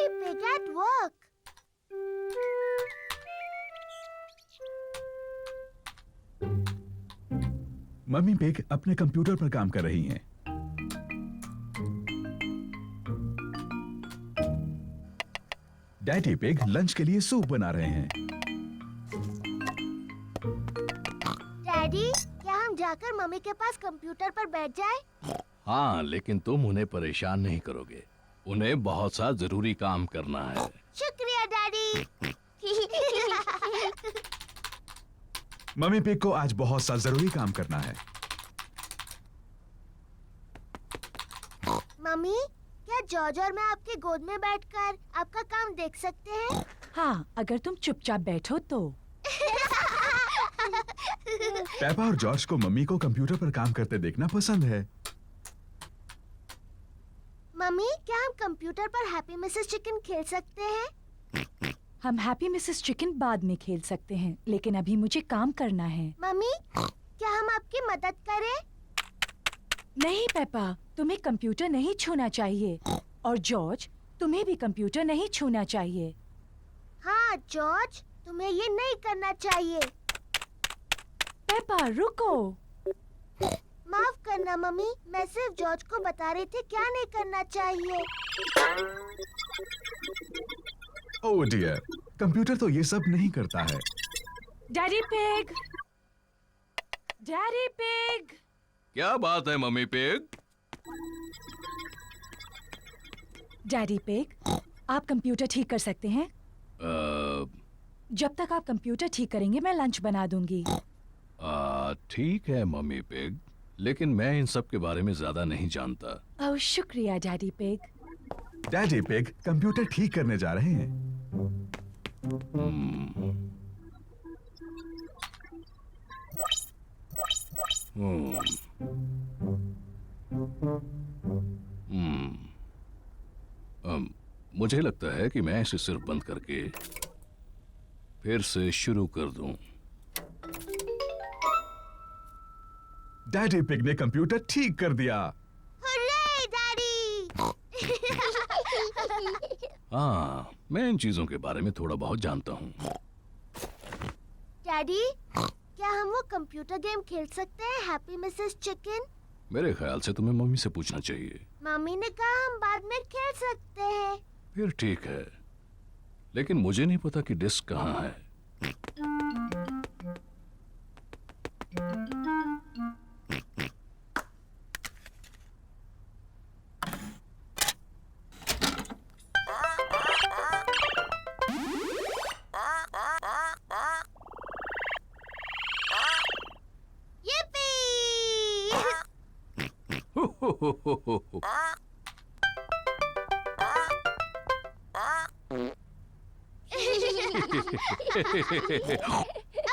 Mummy Pig at work. Mummy pig अपने computer पर काम कर रही हैं। डैडी पिग लंच के लिए सूप बना रहे हैं। डैडी, क्या हम जाकर मम्मी के पास कंप्यूटर पर बैठ जाएं? हाँ, लेकिन तुम उन्हें परेशान नहीं करोगे। उन्हें बहुत सा जरूरी काम करना है। शुक्रिया डैडी। मम्मी पिग को आज बहुत सा जरूरी काम करना है। मम्मी, क्या जॉर्ज और मैं आपके गोद में बैठकर आपका काम देख सकते हैं? हाँ, अगर तुम चुपचाप बैठो तो। पेपा और जॉर्ज को मम्मी को कंप्यूटर पर काम करते देखना पसंद है। मम्मी, क्या हम कंप्यूटर पर हैप्पी मिसेस चिकन खेल सकते हैं? हम हैप्पी मिसेस चिकन बाद में खेल सकते हैं, लेकिन अभी मुझे काम करना है। मम्मी, क्या हम आपकी मदद करें? नहीं पेपा, तुम्हें कंप्यूटर नहीं छूना चाहिए। और जॉर्ज, तुम्हें भी कंप्यूटर नहीं छूना चाहिए। हाँ जॉर्ज, तुम्हें ये नहीं करना चाहिए। पेपा रुको। माफ करना मम्मी, मैं सिर्फ जॉर्ज को बता रही थी क्या नहीं करना चाहिए। ओह डियर, कंप्यूटर तो ये सब नहीं करता है। Daddy pig, daddy pig. क्या बात है मम्मी पिग? डैडी पिग, आप कंप्यूटर ठीक कर सकते हैं? जब तक आप कंप्यूटर ठीक करेंगे मैं लंच बना दूंगी। ठीक है मम्मी पिग, लेकिन मैं इन सब के बारे में ज्यादा नहीं जानता। ओह शुक्रिया daddy pig. Daddy pig computer ठीक करने जा रहे हैं। मुझे लगता है कि मैं इसे सिर्फ बंद करके फिर से शुरू कर दूं। डैडी पिग ने कंप्यूटर ठीक कर दिया। Hurray daddy! हाँ, मैं इन चीजों के बारे में थोड़ा बहुत जानता हूँ। डैडी, क्या हम वो कंप्यूटर गेम खेल सकते हैं, हैप्पी मिसेस चिकन? मेरे ख्याल से तुम्हें मम्मी से पूछना चाहिए। मम्मी ने कहा हम बाद में खेल सकते हैं। फिर ठीक है, लेकिन मुझे नहीं पता कि डिस्क कहाँ है।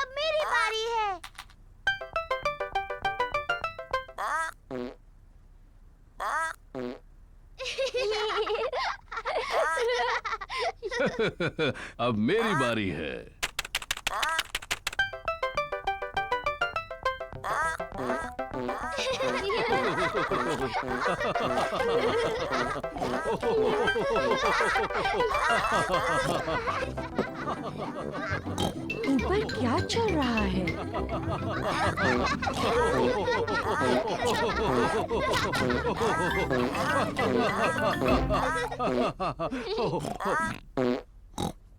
अब मेरी बारी है। अब मेरी बारी है। ऊपर क्या चल रहा है?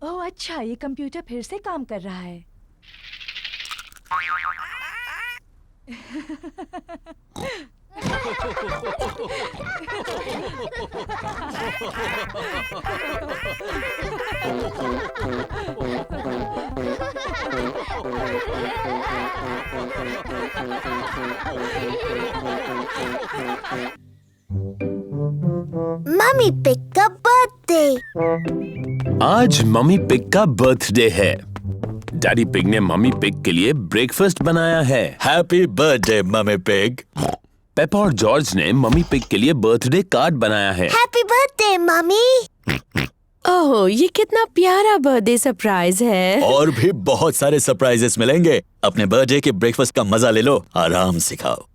ओह अच्छा, ये कंप्यूटर फिर से काम कर रहा है। मम्मी पिग का बर्थडे। आज मम्मी पिग का बर्थडे है। डैडी पिग ने मम्मी पिग के लिए ब्रेकफास्ट बनाया है। Happy birthday mummy pig. Peppa और जॉर्ज ने मम्मी पिग के लिए बर्थडे कार्ड बनाया है। Happy birthday mummy. ओह, ये कितना प्यारा बर्थडे सरप्राइज है। और भी बहुत सारे सरप्राइजेस मिलेंगे। अपने बर्थडे के ब्रेकफास्ट का मजा ले लो, आराम से खाओ।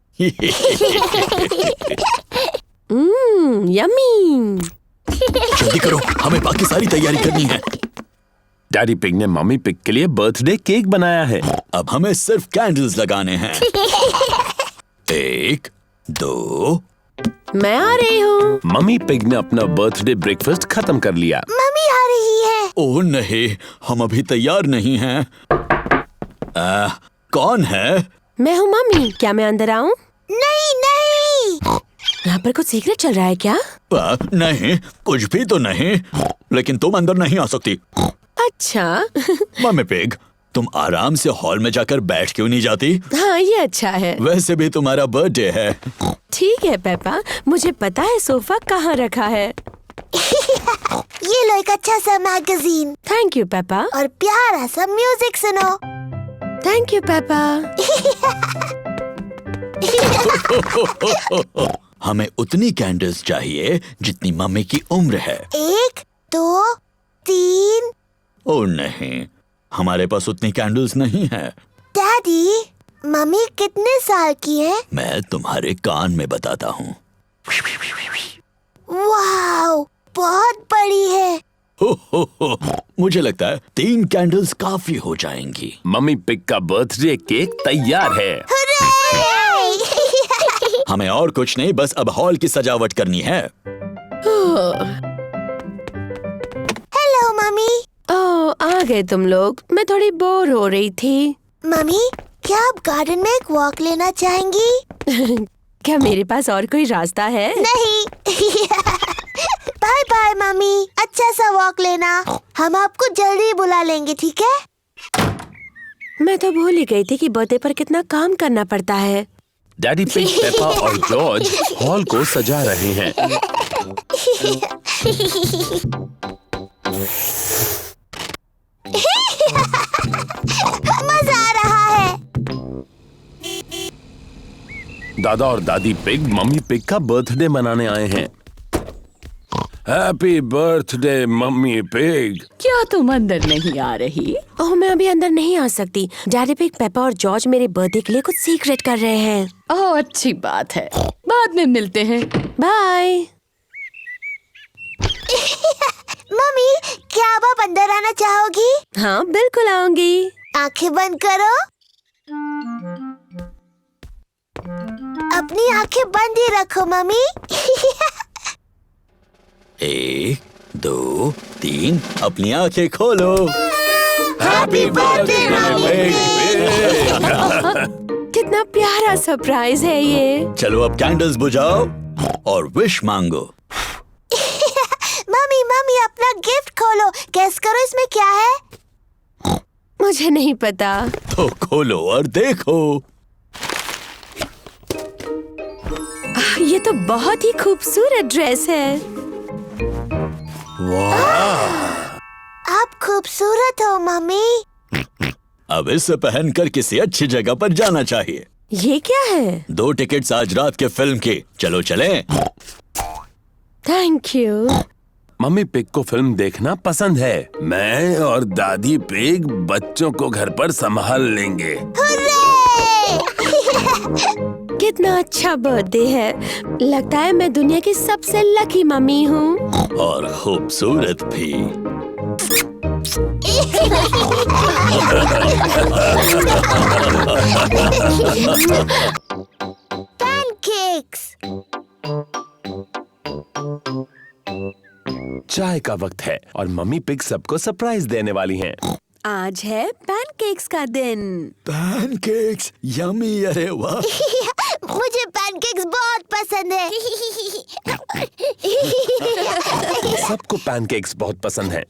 यम्मी। जल्दी करो, हमें बाकी सारी तैयारी करनी है। डैडी पिग ने मम्मी पिग के लिए बर्थडे केक बनाया है। अब हमें सिर्फ कैंडल्स लगाने हैं। 1, 2। मैं आ रही हूँ। मम्मी पिग ने अपना बर्थडे ब्रेकफास्ट खत्म कर लिया। मम्मी आ रही है। ओह नहीं, हम अभी तैयार नहीं हैं। कौन है? मैं हूँ मम्मी, क्या मैं अंदर आऊँ? नहीं नहीं। यहाँ पर कुछ सीक्रेट चल रहा है क्या? नहीं, कुछ भी तो नहीं, लेकिन तुम अंदर नहीं आ सकती। अच्छा। मम्मी पिग, तुम आराम से हॉल में जाकर बैठ क्यों नहीं जाती? हाँ, ये अच्छा है। वैसे भी तुम्हारा बर्थडे है। ठीक है पेपा, मुझे पता है सोफा कहाँ रखा है। ये लो एक अच्छा सा मैगजीन थैंक यू पेपा। और प्यारा सा म्यूजिक सुनो। Thank you Peppa. हमें उतनी कैंडल्स चाहिए जितनी मम्मी की उम्र है। 1, 2, 3। ओह नहीं, हमारे पास उतनी कैंडल्स नहीं है। डैडी, मम्मी कितने साल की है? मैं तुम्हारे कान में बताता हूँ। वाओ, बहुत बड़ी है। हो, मुझे लगता है 3 कैंडल्स काफी हो जाएंगी। मम्मी पिग का बर्थडे केक तैयार है। हमें और कुछ नहीं, बस अब हॉल की सजावट करनी है। Hello mummy. ओह, आ गए तुम लोग। मैं थोड़ी बोर हो रही थी। मम्मी, क्या आप गार्डन में एक वॉक लेना चाहेंगी? क्या मेरे पास और कोई रास्ता है? नहीं। बाय बाय मम्मी, अच्छा सा वॉक लेना। हम आपको जल्दी बुला लेंगे, ठीक है? मैं तो भूल ही गई थी कि बर्थडे पर कितना काम करना पड़ता है। डैडी पिग, पेपा और जॉर्ज हॉल को सजा रहे हैं। मजा आ रहा है। दादा और दादी पिग मम्मी पिग का बर्थडे मनाने आए हैं। Happy birthday mummy pig. क्या तुम अंदर नहीं आ रही? ओह, मैं अभी अंदर नहीं आ सकती। डैडी पिग, पेपा और जॉर्ज मेरे बर्थडे के लिए कुछ सीक्रेट कर रहे हैं। ओह, अच्छी बात है, बाद में मिलते हैं। बाय। मम्मी, क्या आप अंदर आना चाहोगी? हाँ, बिल्कुल आऊंगी। आंखें बंद करो। अपनी आंखें बंद ही रखो मम्मी। 1, 2, 3, अपनी आंखें खोलो। हैप्पी बर्थडे कितना प्यारा सरप्राइज है ये। चलो अब कैंडल्स बुझाओ और विश मांगो। मम्मी मम्मी, अपना गिफ्ट खोलो। गेस करो इसमें क्या है? मुझे नहीं पता। तो खोलो और देखो। ये तो बहुत ही खूबसूरत ड्रेस है। वाह! आप खूबसूरत हो मम्मी। अब इसे पहनकर किसी अच्छी जगह पर जाना चाहिए। ये क्या है? 2 टिकट्स आज रात के फिल्म की। चलो चलें। Thank you. मम्मी पिग को फिल्म देखना पसंद है। मैं और दादी पिग बच्चों को घर पर संभाल लेंगे। कितना अच्छा बर्थडे है। लगता है मैं दुनिया की सबसे लकी मम्मी हूँ। और खूबसूरत भी। पैनकेक्स। चाय का वक्त है और मम्मी पिग सबको सरप्राइज देने वाली हैं। आज है पैनकेक्स का दिन। Pancakes, yummy. अरे वाह! मुझे पैनकेक्स बहुत पसंद है। सबको पैनकेक्स बहुत पसंद हैं।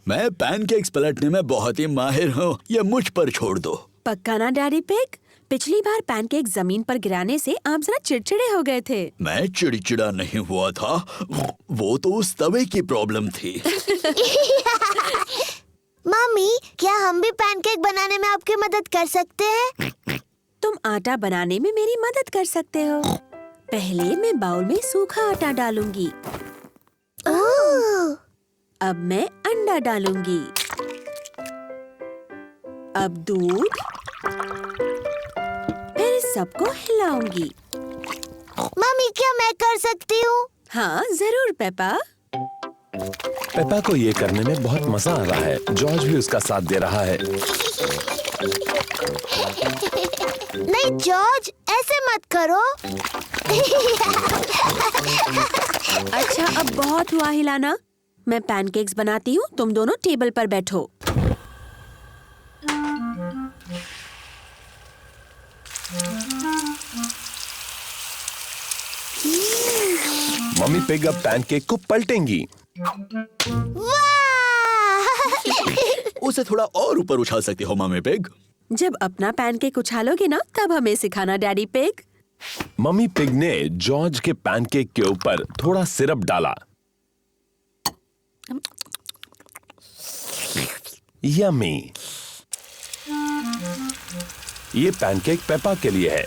मैं पैनकेक्स पलटने में बहुत ही माहिर हूँ, ये मुझ पर छोड़ दो। पक्का ना डैडी पिग? पिछली बार पैनकेक जमीन पर गिराने से आप जरा चिड़चिड़े हो गए थे। मैं चिड़चिड़ा नहीं हुआ था, वो तो उस तवे की प्रॉब्लम थी। मम्मी, क्या हम भी पैनकेक बनाने में आपकी मदद कर सकते हैं? तुम आटा बनाने में मेरी मदद कर सकते हो। पहले मैं बाउल में सूखा आटा डालूंगी। ओह, अब मैं अंडा डालूंगी। अब दूध। फिर सबको हिलाऊंगी। मम्मी, क्या मैं कर सकती हूँ? हाँ, जरूर पेपा। पेपा को ये करने में बहुत मजा आ रहा है। जॉर्ज भी उसका साथ दे रहा है। नहीं जॉर्ज, ऐसे मत करो। अच्छा, अब बहुत हुआ हिलाना। मैं पैनकेक्स बनाती हूँ, तुम दोनों टेबल पर बैठो। मम्मी पिग अब पैनकेक को पलटेंगी। उसे थोड़ा और ऊपर उछाल सकते हो मम्मी पिग। जब अपना पैनकेक उछालोगे ना, तब हमें सिखाना डैडी पिग। मम्मी पिग ने जॉर्ज के पैनकेक के ऊपर थोड़ा सिरप डाला। यम्मी। ये पैनकेक पेपा के लिए है।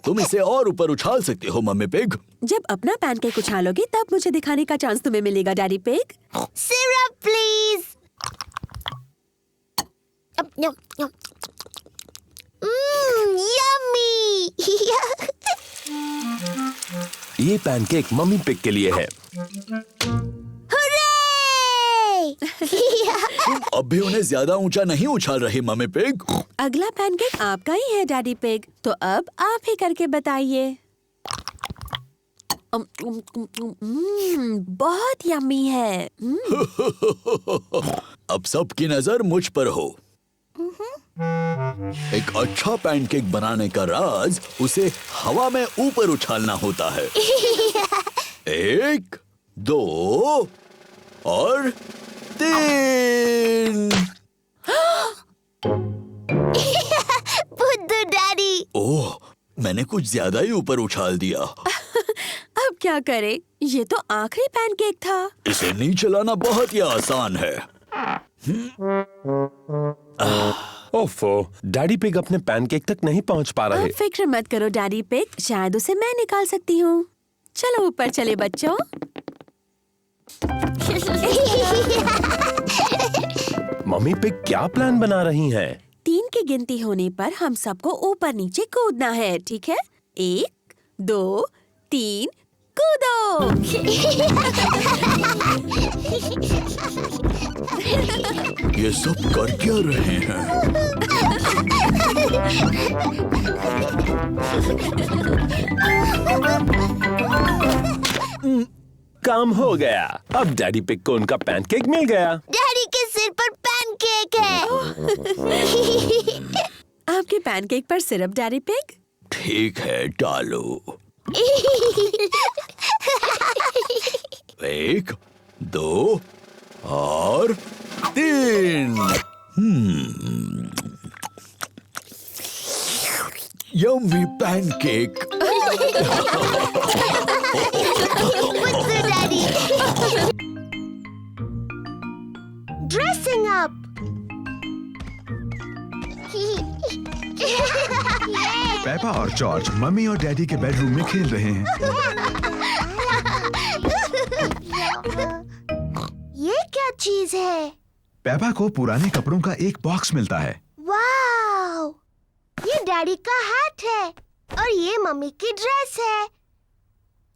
तुम इसे और ऊपर उछाल सकते हो मम्मी पिग। जब अपना पैनकेक उछालोगे, तब मुझे दिखाने का चांस तुम्हें मिलेगा daddy pig. Syrup please. Yummy. ये पैनकेक मम्मी पिग के लिए है। तुम अब भी उन्हें ज्यादा ऊंचा नहीं उछाल रही मम्मी पिग। अगला पैनकेक आपका ही है डैडी पिग, तो अब आप ही करके बताइए। बहुत यम्मी है। अब सबकी नजर मुझ पर हो। एक अच्छा पैनकेक बनाने का राज उसे हवा में ऊपर उछालना होता है। 1, 2 और 3। बुद्धू डैडी। ओह, मैंने कुछ ज्यादा ही ऊपर उछाल दिया। अब क्या करें? ये तो आखिरी पैनकेक था। इसे नीचे लाना बहुत ही आसान है। ओफो, डैडी पिग अपने पैनकेक तक नहीं पहुंच पा रहे। अब फिक्र मत करो डैडी पिग, शायद उसे मैं निकाल सकती हूँ। चलो ऊपर चले बच्चों। मम्मी पिग क्या प्लान बना रही हैं? 3 की गिनती होने पर हम सबको ऊपर नीचे कूदना है, ठीक है? 1, 2, 3, कूदो। ये सब कर क्या रहे हैं? काम हो गया। अब डैडी पिग को उनका पैनकेक मिल गया। डैडी के सिर पर पैनकेक है। आपके पैनकेक पर सिरप डैडी पिग। ठीक है, डालो। 1, 2 और 3। Yummy pancake. बुद्धू डैडी। Dressing up. पेपा और जॉर्ज मम्मी और डैडी के बेडरूम में खेल रहे हैं। ये क्या चीज है? पेपा को पुराने कपड़ों का एक बॉक्स मिलता है। वाओ! ये डैडी का हैट है और ये मम्मी की ड्रेस है।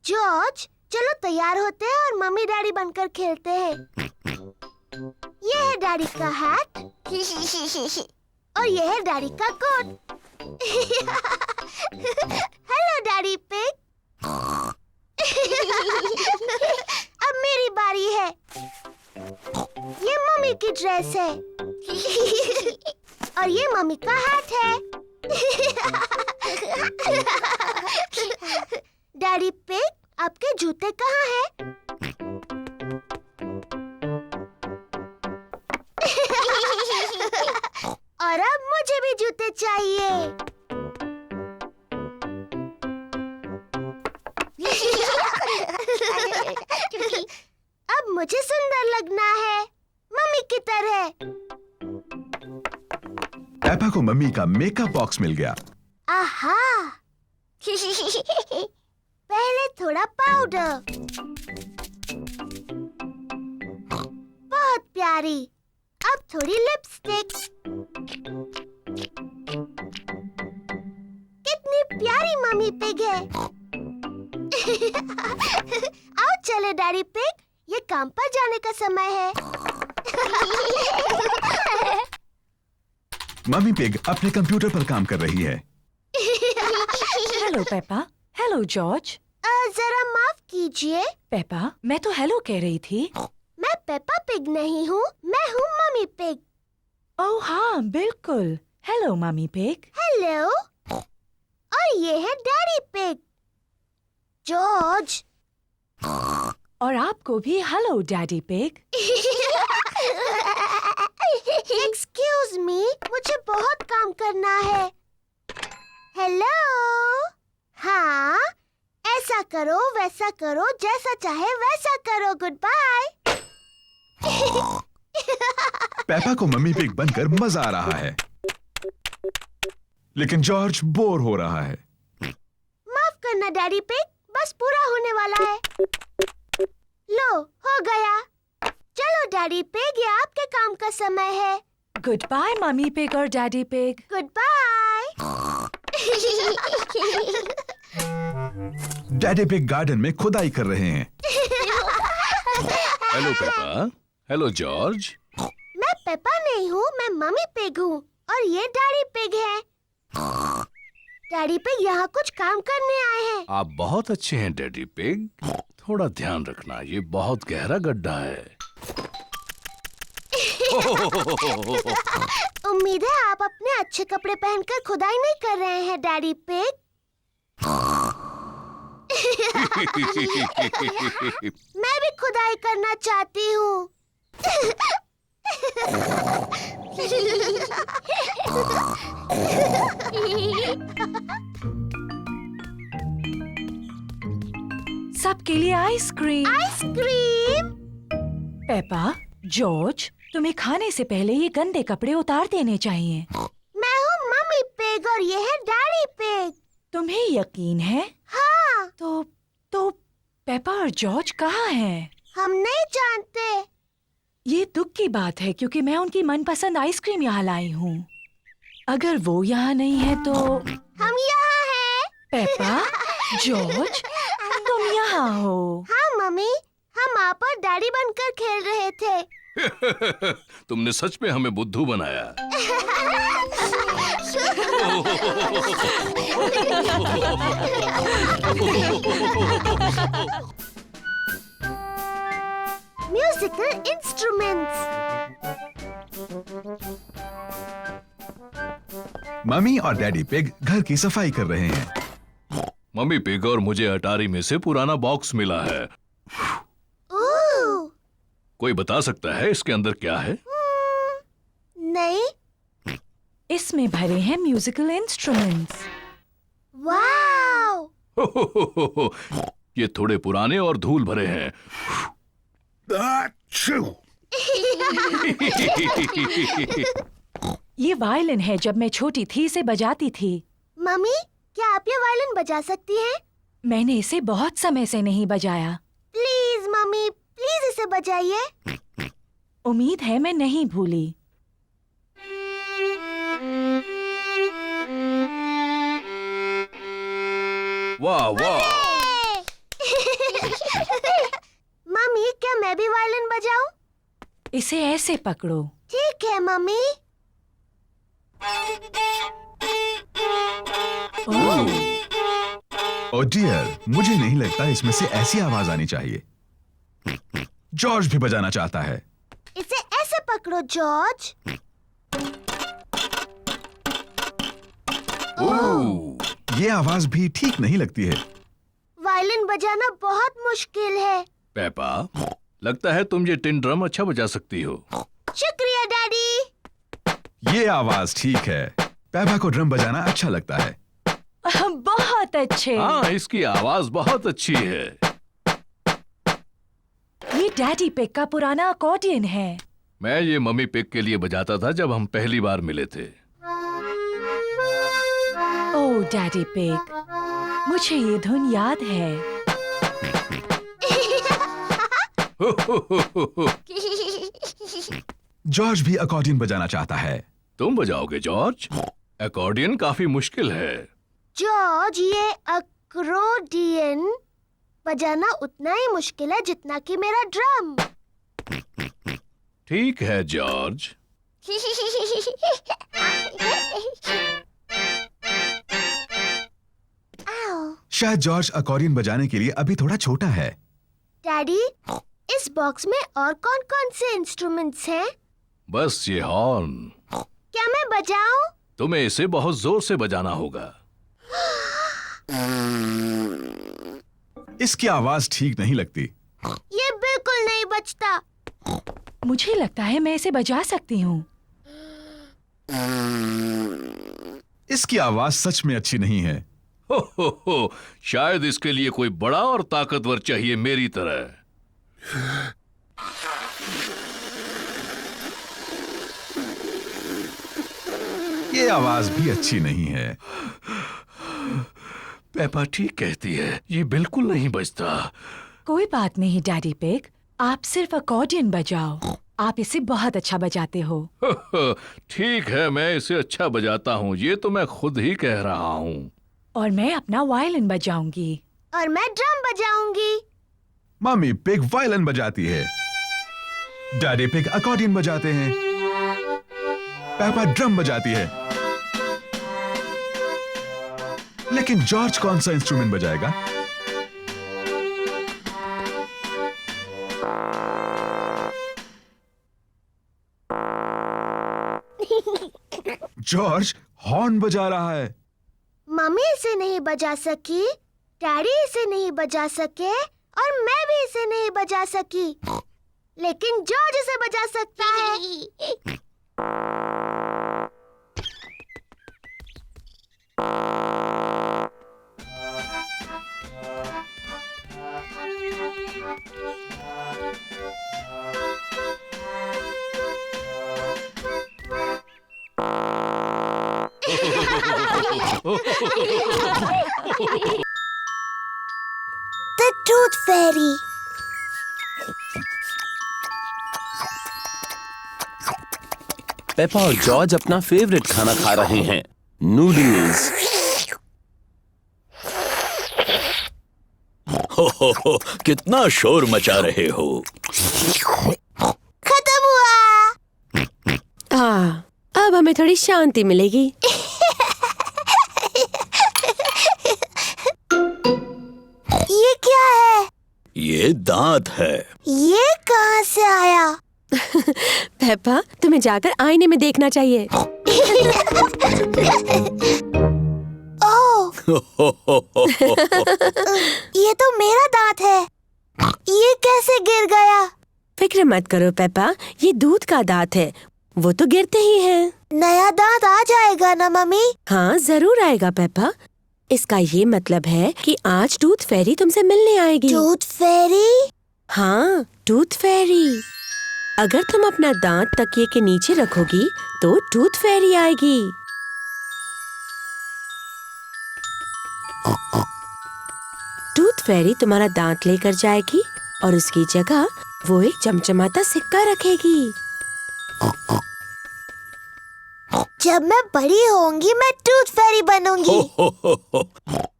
जॉर्ज, चलो तैयार होते हैं और मम्मी डैडी बनकर खेलते हैं। ये है डैडी का हैट और ये है डैडी का कोट। Hello daddy pig. अब मेरी बारी है। ये मम्मी की ड्रेस है और ये मम्मी का हैट है। डैडी पिग, आपके जूते कहाँ हैं? और अब मुझे भी जूते चाहिए। अब मुझे सुंदर लगना है, मम्मी की तरह। पेपा को मम्मी का मेकअप बॉक्स मिल गया। आहा! पहले थोड़ा पाउडर। बहुत प्यारी। अब थोड़ी लिपस्टिक। कितनी प्यारी मम्मी पिग है। आओ चले डैडी पिग, ये काम पर जाने का समय है। मम्मी पिग अपने कंप्यूटर पर काम कर रही है। Hello Peppa. Hello George. जरा माफ कीजिए, पेपा, मैं तो हेलो कह रही थी। मैं पेपा पिग नहीं हूँ, मैं हूँ मम्मी पिग। ओह हाँ, बिल्कुल। Hello mummy pig. हेलो। और ये है डैडी पिग। जॉर्ज। और आपको भी hello daddy pig. Excuse me, मुझे बहुत काम करना है। हेलो। हाँ, ऐसा करो वैसा करो, जैसा चाहे वैसा करो, गुड बाय। पेपा को मम्मी पिग बनकर मजा आ रहा है, लेकिन जॉर्ज बोर हो रहा है। माफ करना डैडी पिग, बस पूरा होने वाला है। लो, हो गया। चलो डैडी पिग, ये आपके काम का समय है। गुड बाय मम्मी पिग और Daddy pig. Goodbye. Daddy Pig garden में खुदाई कर रहे हैं। Hello Peppa. Hello George. मैं पेपा नहीं हूँ, मैं मम्मी पिग हूँ और ये डैडी पिग है। डैडी पिग यहाँ कुछ काम करने आए हैं। आप बहुत अच्छे हैं डैडी पिग। थोड़ा ध्यान रखना, ये बहुत गहरा गड्ढा है। उम्मीद है आप अपने अच्छे कपड़े पहनकर खुदाई नहीं कर रहे हैं डैडी पिग। मैं भी खुदाई करना चाहती हूँ। सबके लिए आइसक्रीम। आइसक्रीम। पेपा, जॉर्ज, तुम्हें खाने से पहले ये गंदे कपड़े उतार देने चाहिए। मैं हूँ मम्मी पिग और ये है डैडी पिग। तुम्हें यकीन है? हाँ। तो पेपा और जॉर्ज कहाँ हैं? हम नहीं जानते। ये दुख की बात है क्योंकि मैं उनकी मनपसंद आइसक्रीम यहाँ लाई हूँ। अगर वो यहाँ नहीं है तो हम यहाँ हैं। पेपा, जॉर्ज, तुम यहाँ हो। हाँ मम्मी, हम आप और डैडी बनकर खेल रहे थे। तुमने सच में हमें बुद्धू बनाया। Musical instruments. मम्मी और डैडी पिग घर की सफाई कर रहे हैं। मम्मी पिग और मुझे अटारी में से पुराना बॉक्स मिला है। ओह, कोई बता सकता है इसके अंदर क्या है? नहीं। इसमें भरे हैं म्यूजिकल इंस्ट्रूमेंट्स। वाओ। ये थोड़े पुराने और धूल भरे हैं। ये वायलिन है, जब मैं छोटी थी इसे बजाती थी। मम्मी, क्या आप ये वायलिन बजा सकती हैं? मैंने इसे बहुत समय से नहीं बजाया। प्लीज मम्मी, प्लीज इसे बजाइए। उम्मीद है मैं नहीं भूली। वाह वाह। मम्मी, क्या मैं भी वायलिन बजाऊं? इसे ऐसे पकड़ो। ठीक है मम्मी। ओह डियर, मुझे नहीं लगता इसमें से ऐसी आवाज आनी चाहिए। जॉर्ज भी बजाना चाहता है। इसे ऐसे पकड़ो जॉर्ज। ये आवाज भी ठीक नहीं लगती है। वायलिन बजाना बहुत मुश्किल है। पेपा, लगता है तुम ये टिन ड्रम अच्छा बजा सकती हो। शुक्रिया डैडी। ये आवाज ठीक है। पेपा को ड्रम बजाना अच्छा लगता है। बहुत अच्छे। हाँ, इसकी आवाज बहुत अच्छी है। ये डैडी पिग का पुराना अकॉर्डियन है। मैं ये मम्मी पिग के लिए बजाता था जब हम पहली बार मिले थे। ओह डैडी पिग, मुझे ये धुन याद है। जॉर्ज भी अकॉर्डियन बजाना चाहता है। तुम बजाओगे जॉर्ज? अकॉर्डियन काफी मुश्किल है। जॉर्ज, ये अकॉर्डियन बजाना उतना ही मुश्किल है जितना कि मेरा ड्रम। ठीक है जॉर्ज। आओ। शायद जॉर्ज अकॉर्डियन बजाने के लिए अभी थोड़ा छोटा है। डैडी, इस बॉक्स में और कौन-कौन से इंस्ट्रूमेंट्स हैं? बस ये हॉर्न। क्या मैं बजाऊं? तुम्हें इसे बहुत जोर से बजाना होगा। इसकी आवाज ठीक नहीं लगती। ये बिल्कुल नहीं बजता। मुझे लगता है मैं इसे बजा सकती हूँ। इसकी आवाज सच में अच्छी नहीं है। हो, शायद इसके लिए कोई बड़ा और ताकतवर चाहिए मेरी तरह। ये आवाज भी अच्छी नहीं है। पेपा ठीक कहती है, ये बिल्कुल नहीं बजता। कोई बात नहीं डैडी पिग, आप सिर्फ अकॉर्डियन बजाओ। आप इसे बहुत अच्छा बजाते हो। ठीक है, मैं इसे अच्छा बजाता हूँ, ये तो मैं खुद ही कह रहा हूँ। और मैं अपना वायलिन बजाऊंगी। और मैं ड्रम बजाऊंगी। मम्मी पिग वायलिन बजाती है, डैडी पिग अकॉर्डियन बजाते हैं, पेपा ड्रम बजाती है। लेकिन जॉर्ज कौन सा इंस्ट्रूमेंट बजाएगा? जॉर्ज हॉर्न बजा रहा है। मम्मी इसे नहीं बजा सकी, डैडी इसे नहीं बजा सके और मैं भी इसे नहीं बजा सकी, लेकिन जॉर्ज इसे बजा सकता है। The Tooth Fairy. पेपा और जॉर्ज अपना फेवरेट खाना खा रहे हैं, नूडल्स। हो, कितना शोर मचा रहे हो। खत्म हुआ। अब हमें थोड़ी शांति मिलेगी। ये क्या है? ये दांत है। ये कहाँ से आया? पेपा, तुम्हें जाकर आईने में देखना चाहिए। ओह, ये तो मेरा दांत है। ये कैसे गिर गया? फिक्र मत करो पेपा, ये दूध का दांत है, वो तो गिरते ही हैं। नया दांत आ जाएगा ना मम्मी? हाँ जरूर आएगा पेपा। इसका ये मतलब है कि आज टूथ फेरी तुमसे मिलने आएगी। टूथ फेरी? हाँ, टूथ फेरी। अगर तुम अपना दांत तकिए के नीचे रखोगी तो टूथ फेरी आएगी। टूथ फेरी तुम्हारा दांत लेकर जाएगी और उसकी जगह वो एक चमचमाता सिक्का रखेगी। जब मैं बड़ी होंगी मैं टूथ फेरी बनूंगी।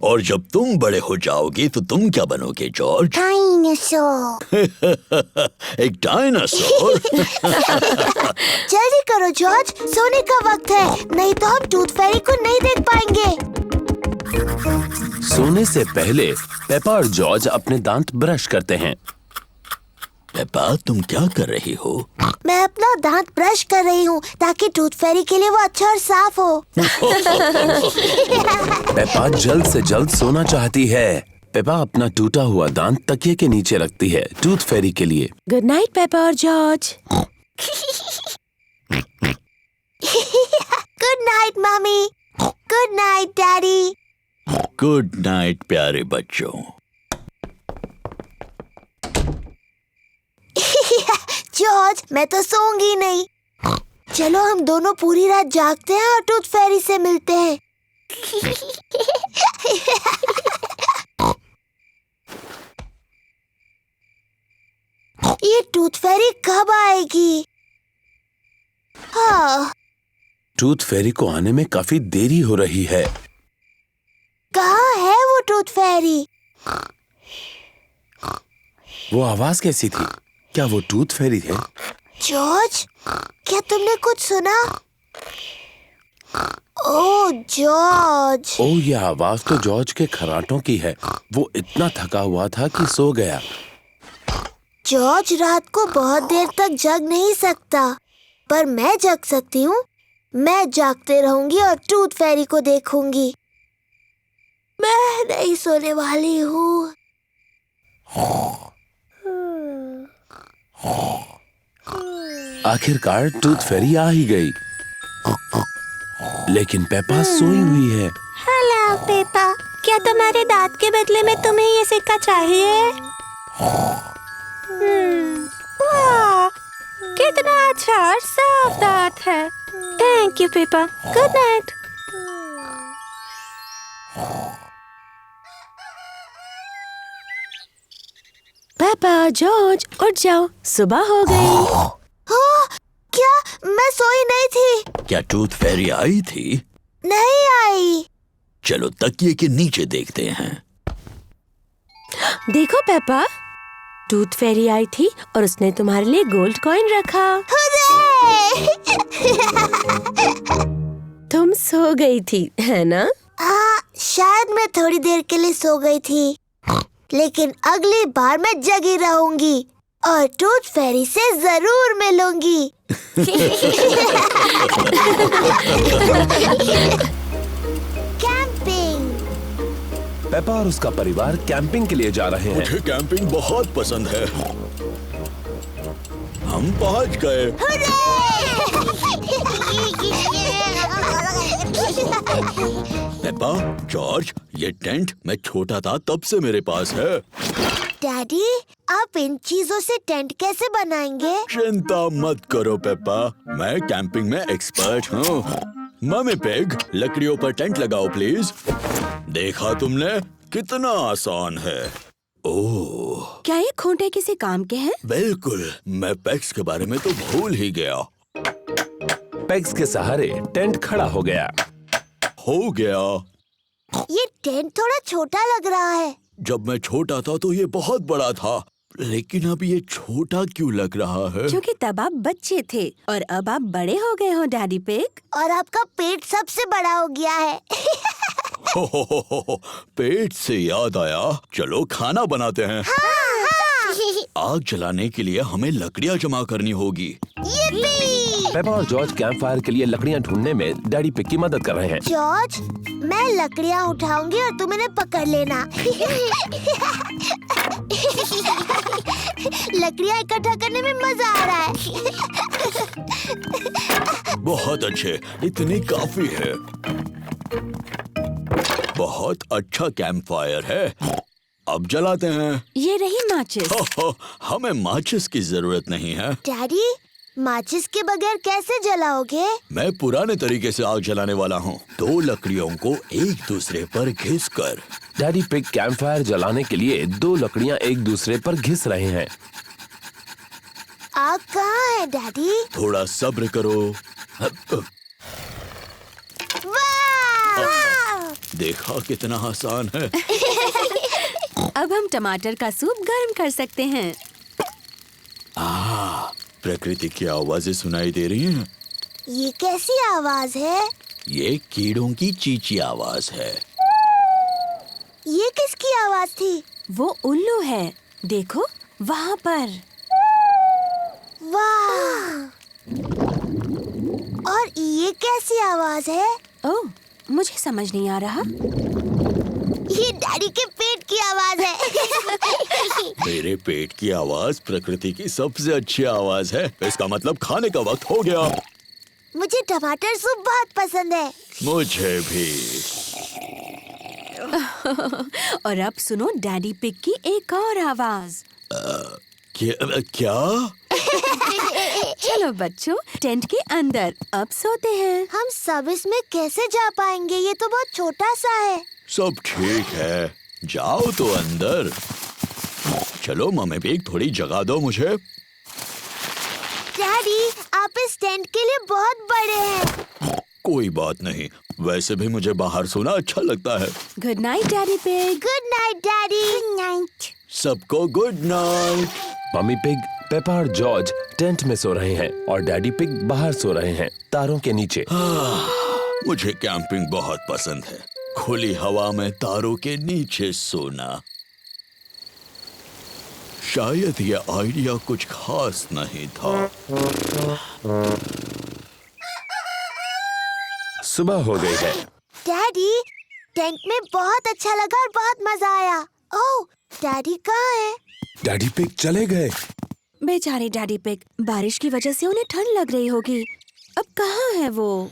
और जब तुम बड़े हो जाओगे तो तुम क्या बनोगे जॉर्ज? डायनासोर। एक डायनासोर? जल्दी करो जॉर्ज, सोने का वक्त है, नहीं तो हम टूथ फेरी को नहीं देख पाएंगे। सोने से पहले पेपा और जॉर्ज अपने दांत ब्रश करते हैं। पेपा, तुम क्या कर रही हो? मैं अपना दांत ब्रश कर रही हूँ ताकि टूथ फेरी के लिए वो अच्छा और साफ हो। पेपा जल्द से जल्द सोना चाहती है। पेपा अपना टूटा हुआ दांत तकिए के नीचे रखती है टूथ फेरी के लिए। गुड नाइट पेपा और George. Good night mummy. Good night daddy. Good night प्यारे बच्चों। जॉर्ज, मैं तो सोऊंगी नहीं। चलो हम दोनों पूरी रात जागते हैं और टूथ फेरी से मिलते हैं। ये टूथ फेरी कब आएगी? हाँ, टूथ फेरी को आने में काफी देरी हो रही है। कहाँ है वो टूथ फेरी? वो आवाज कैसी थी? क्या वो टूथ फेरी थे? जॉर्ज, क्या तुमने कुछ सुना? ओह जॉर्ज। ओ, ये आवाज तो जॉर्ज के खर्राटों की है। वो इतना थका हुआ था कि सो गया। जॉर्ज रात को बहुत देर तक जग नहीं सकता, पर मैं जग सकती हूँ। मैं जागते रहूंगी और टूथ फेरी को देखूंगी। मैं नहीं सोने वाली हूँ। आखिरकार टूथ फेरी आ ही गई, लेकिन पेपा सोई हुई है। हेलो पेपा, क्या तुम्हारे दांत के बदले में तुम्हें ये सिक्का चाहिए? वाह, कितना अच्छा और साफ दांत है। Thank you Peppa. Good night. पापा, जॉर्ज, उठ जाओ, सुबह हो गई। हाँ, क्या मैं सोई नहीं थी? क्या टूथ फेरी आई थी? नहीं आई। चलो तकिए के नीचे देखते हैं। देखो पापा, टूथ फेरी आई थी और उसने तुम्हारे लिए गोल्ड कॉइन रखा। तुम सो गई थी, है ना? हाँ, शायद मैं थोड़ी देर के लिए सो गई थी, लेकिन अगली बार मैं जगी रहूंगी और टूथ फेरी से जरूर मिलूंगी। कैंपिंग। पेपा और उसका परिवार कैंपिंग के लिए जा रहे हैं। मुझे कैंपिंग बहुत पसंद है। हम पहुंच गए। पेपा, जॉर्ज, ये टेंट मैं छोटा था तब से मेरे पास है। डैडी, आप इन चीजों से टेंट कैसे बनाएंगे? चिंता मत करो पेपा, मैं कैंपिंग में एक्सपर्ट हूँ। मम्मी पिग, लकड़ियों पर टेंट लगाओ प्लीज। देखा तुमने, कितना आसान है। ओह, क्या ये खूंटे किसी काम के हैं? बिल्कुल, मैं पेग्स के बारे में तो भूल ही गया। पेग्स के सहारे टेंट खड़ा हो गया। हो गया। ये टेंट थोड़ा छोटा लग रहा है। जब मैं छोटा था तो ये बहुत बड़ा था, लेकिन अब ये छोटा क्यों लग रहा है? क्योंकि तब आप बच्चे थे और अब आप बड़े हो गए हो डैडी पिग। और आपका पेट सबसे बड़ा हो गया है। हो, पेट से याद आया, चलो खाना बनाते हैं। आग जलाने के लिए हमें लकड़ियाँ जमा करनी होगी। पेपा और जॉर्ज कैंप फायर के लिए लकड़ियाँ ढूंढने में डैडी पिग की मदद कर रहे हैं। जॉर्ज, मैं लकड़ियाँ उठाऊंगी और तुम इन्हें पकड़ लेना। लकड़ियाँ इकट्ठा करने में मजा आ रहा है। बहुत अच्छे, इतनी काफी है। बहुत अच्छा कैंप फायर है। अब जलाते हैं। ये रही माचिस। हमें माचिस की जरूरत नहीं है। डैडी, माचिस के बगैर कैसे जलाओगे? मैं पुराने तरीके से आग जलाने वाला हूँ। 2 लकड़ियों को एक दूसरे पर घिसकर। डैडी पिग कैंप फायर जलाने के लिए 2 लकड़ियाँ एक दूसरे पर घिस रहे हैं। आग कहाँ है डैडी? थोड़ा सब्र करो। वाह! देखा कितना आसान है। अब हम टमाटर का सूप गर्म कर सकते हैं। प्रकृति की आवाजें सुनाई दे रही हैं। ये कैसी आवाज है? ये कीड़ों की चींची आवाज है। ये किसकी आवाज थी? वो उल्लू है, देखो वहाँ पर। वाह! और ये कैसी आवाज है? ओह, मुझे समझ नहीं आ रहा। ये डैडी के पेट की आवाज है। मेरे पेट की आवाज प्रकृति की सबसे अच्छी आवाज है। इसका मतलब खाने का वक्त हो गया। मुझे टमाटर सूप बहुत पसंद है। मुझे भी। और अब सुनो डैडी पिग की एक और आवाज। क्या? चलो बच्चों, टेंट के अंदर अब सोते हैं। हम सब इसमें कैसे जा पाएंगे? ये तो बहुत छोटा सा है। सब ठीक है, जाओ तो अंदर। चलो मम्मी पिग, थोड़ी जगह दो मुझे। डैडी, आप इस टेंट के लिए बहुत बड़े हैं। कोई बात नहीं, वैसे भी मुझे बाहर सोना अच्छा लगता है। Good night daddy pig. Good night daddy. Good night. सबको good night. Mummy pig, Peppa और जॉर्ज टेंट में सो रहे हैं और डैडी पिग बाहर सो रहे हैं तारों के नीचे। मुझे कैंपिंग बहुत पसंद है, खुली हवा में तारों के नीचे सोना। शायद यह आइडिया कुछ खास नहीं था। सुबह हो गई है। डैडी, टेंट में बहुत अच्छा लगा और बहुत मजा आया। ओह, डैडी कहाँ है? डैडी पिग चले गए। बेचारे डैडी पिग, बारिश की वजह से उन्हें ठंड लग रही होगी। अब कहाँ है वो?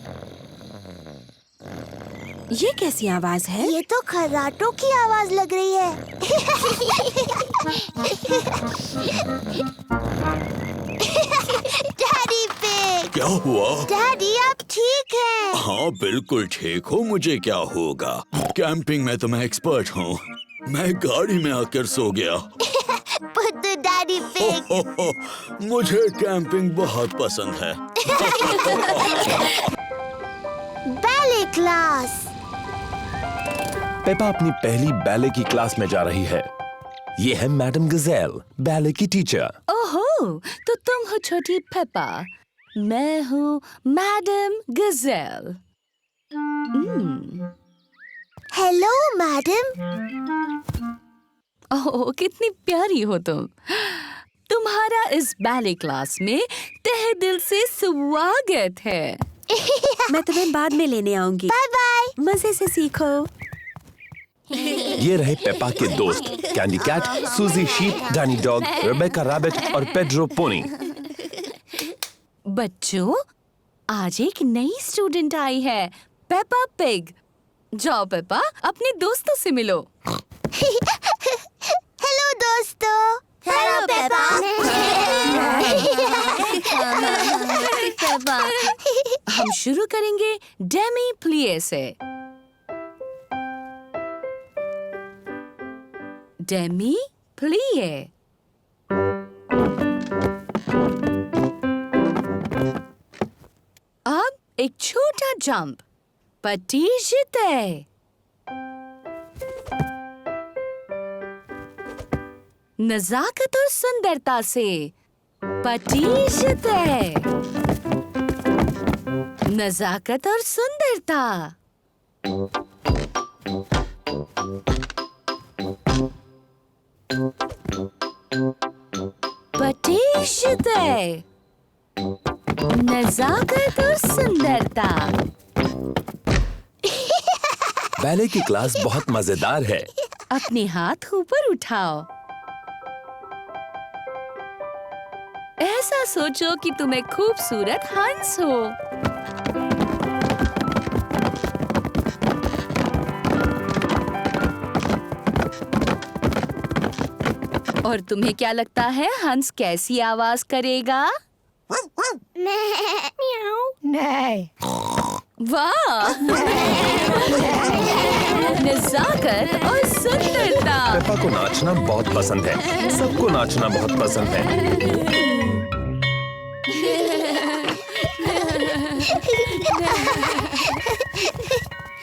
ये कैसी आवाज है? ये तो खर्राटों की आवाज लग रही है। डैडी पिग, क्या हुआ? डैडी आप ठीक हैं? हाँ बिल्कुल ठीक हूँ, मुझे क्या होगा? कैंपिंग में तो मैं एक्सपर्ट हूँ। मैं गाड़ी में आकर सो गया। पुत्तू डैडी पिग। मुझे कैंपिंग बहुत पसंद है। Ballet class. पेपा अपनी पहली बैले की क्लास में जा रही है। ये है मैडम गजेल, बैले की टीचर। ओहो, तो तुम हो छोटी पेपा, मैं हूँ madam Gazelle. Hello madam. Oh, कितनी प्यारी हो तुम। तुम्हारा इस बैले क्लास में तहे दिल से स्वागत है। मैं तुम्हें बाद में लेने आऊंगी। Bye bye. मजे से सीखो। ये रहे पेपा के दोस्त, Candy Cat, Suzy Sheep, Danny Dog, Rebecca Rabbit और पेड्रो पोनी। बच्चों, आज एक नई स्टूडेंट आई है, पेपा पिग। जाओ पेपा, अपने दोस्तों से मिलो। हेलो दोस्तों। Hello Peppa. हम शुरू करेंगे डेमी प्लिए से। डेमी प्लिए। अब एक छोटा जंप, पटीजते। नजाकत और सुंदरता से, पटीजते। नजाकत और सुंदरता। पटीजते। नजाकत और सुंदरता। बैले की क्लास बहुत मजेदार है। अपने हाथ ऊपर उठाओ। ऐसा सोचो कि तुम एक खूबसूरत हंस हो। और तुम्हें क्या लगता है हंस कैसी आवाज करेगा? नहीं। वाह! नजाकत और सुंदरता। पेपा को नाचना बहुत पसंद है। सबको नाचना बहुत पसंद है।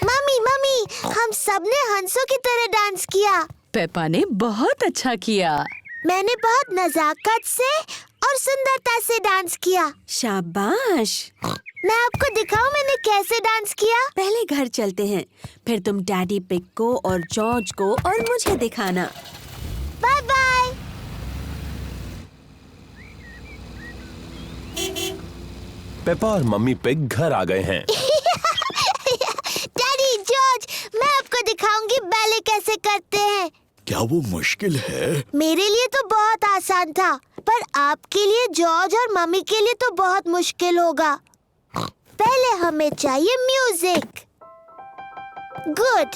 मम्मी मम्मी, हम सबने हंसों की तरह डांस किया। पेपा ने बहुत अच्छा किया। मैंने बहुत नजाकत से और सुंदरता से डांस किया। शाबाश। मैं आपको दिखाऊं मैंने कैसे डांस किया? पहले घर चलते हैं, फिर तुम डैडी पिग को और जॉर्ज को और मुझे दिखाना। Bye bye. पेपा और मम्मी पिग घर आ गए हैं। डैडी, जॉर्ज, मैं आपको दिखाऊंगी बैले कैसे करते हैं। क्या वो मुश्किल है? मेरे लिए तो बहुत आसान था, पर आपके लिए, जॉर्ज और मम्मी के लिए तो बहुत मुश्किल होगा। पहले हमें चाहिए म्यूजिक। गुड।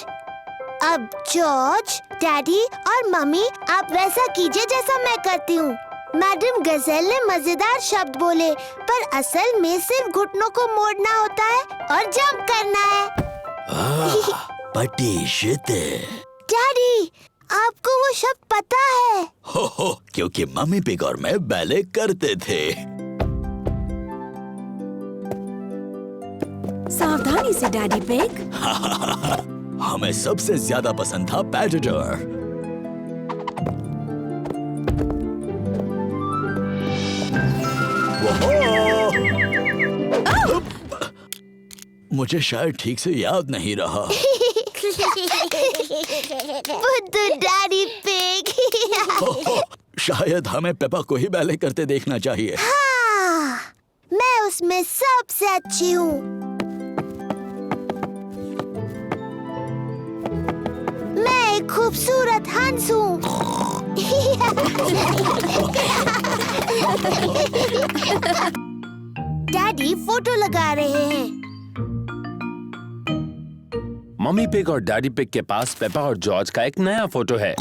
अब जॉर्ज, डैडी और मम्मी, आप वैसा कीजिए जैसा मैं करती हूँ। मैडम गजेल ने मजेदार शब्द बोले, पर असल में सिर्फ घुटनों को मोड़ना होता है और जंप करना है। पटीजते। डैडी, आपको वो शब्द पता है? हो, क्योंकि मम्मी पिग और मैं बैले करते थे। सावधानी से डैडी पिग। हमें सबसे ज्यादा पसंद था पैटेडर। मुझे शायद ठीक से याद नहीं रहा। बुद्धू डैडी पिग। शायद हमें पेपा को ही बैले करते देखना चाहिए। हाँ, मैं उसमें सबसे अच्छी हूँ। मैं एक खूबसूरत हंस हूँ। डैडी फोटो लगा रहे हैं। मम्मी पिग और डैडी पिग के पास पेपा और जॉर्ज का एक नया फोटो है।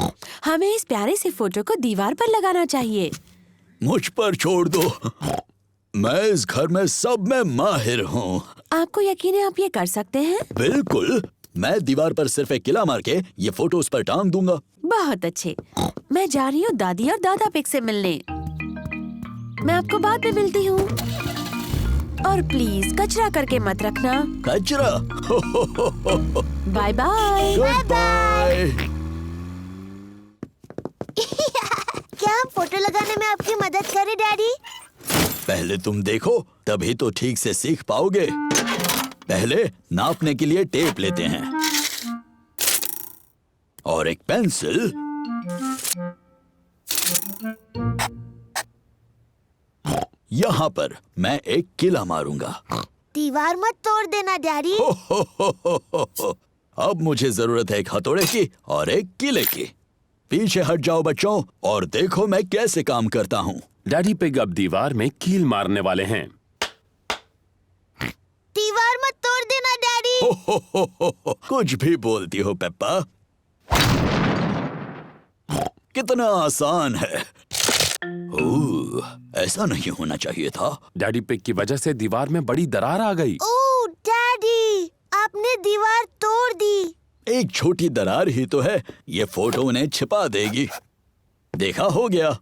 हमें इस प्यारे से फोटो को दीवार पर लगाना चाहिए। मुझ पर छोड़ दो, मैं इस घर में सब में माहिर हूँ। आपको यकीन है आप ये कर सकते हैं? बिल्कुल, मैं दीवार पर सिर्फ एक किला मार के ये फोटो उस पर टांग दूंगा। बहुत अच्छे। मैं जा रही हूँ दादी और दादा पिग से मिलने। मैं आपको बाद में मिलती हूँ। और प्लीज कचरा करके मत रखना। कचरा? Bye bye. Goodbye. क्या हम फोटो लगाने में आपकी मदद करें डैडी? पहले तुम देखो, तभी तो ठीक से सीख पाओगे। पहले नापने के लिए टेप लेते हैं और एक पेंसिल। यहाँ पर मैं एक किला मारूंगा। दीवार मत तोड़ देना डैडी। अब मुझे जरूरत है एक हथौड़े की और एक किले की। पीछे हट जाओ बच्चों और देखो मैं कैसे काम करता हूँ। डैडी पिग अब दीवार में कील मारने वाले हैं। दीवार मत तोड़ देना डैडी। कुछ भी बोलती हो पेप्पा। कितना आसान है। ओह, ऐसा नहीं होना चाहिए था। डैडी पिग की वजह से दीवार में बड़ी दरार आ गई। ओह डैडी, आपने दीवार तोड़ दी। एक छोटी दरार ही तो है, ये फोटो उन्हें छिपा देगी। देखा, हो गया।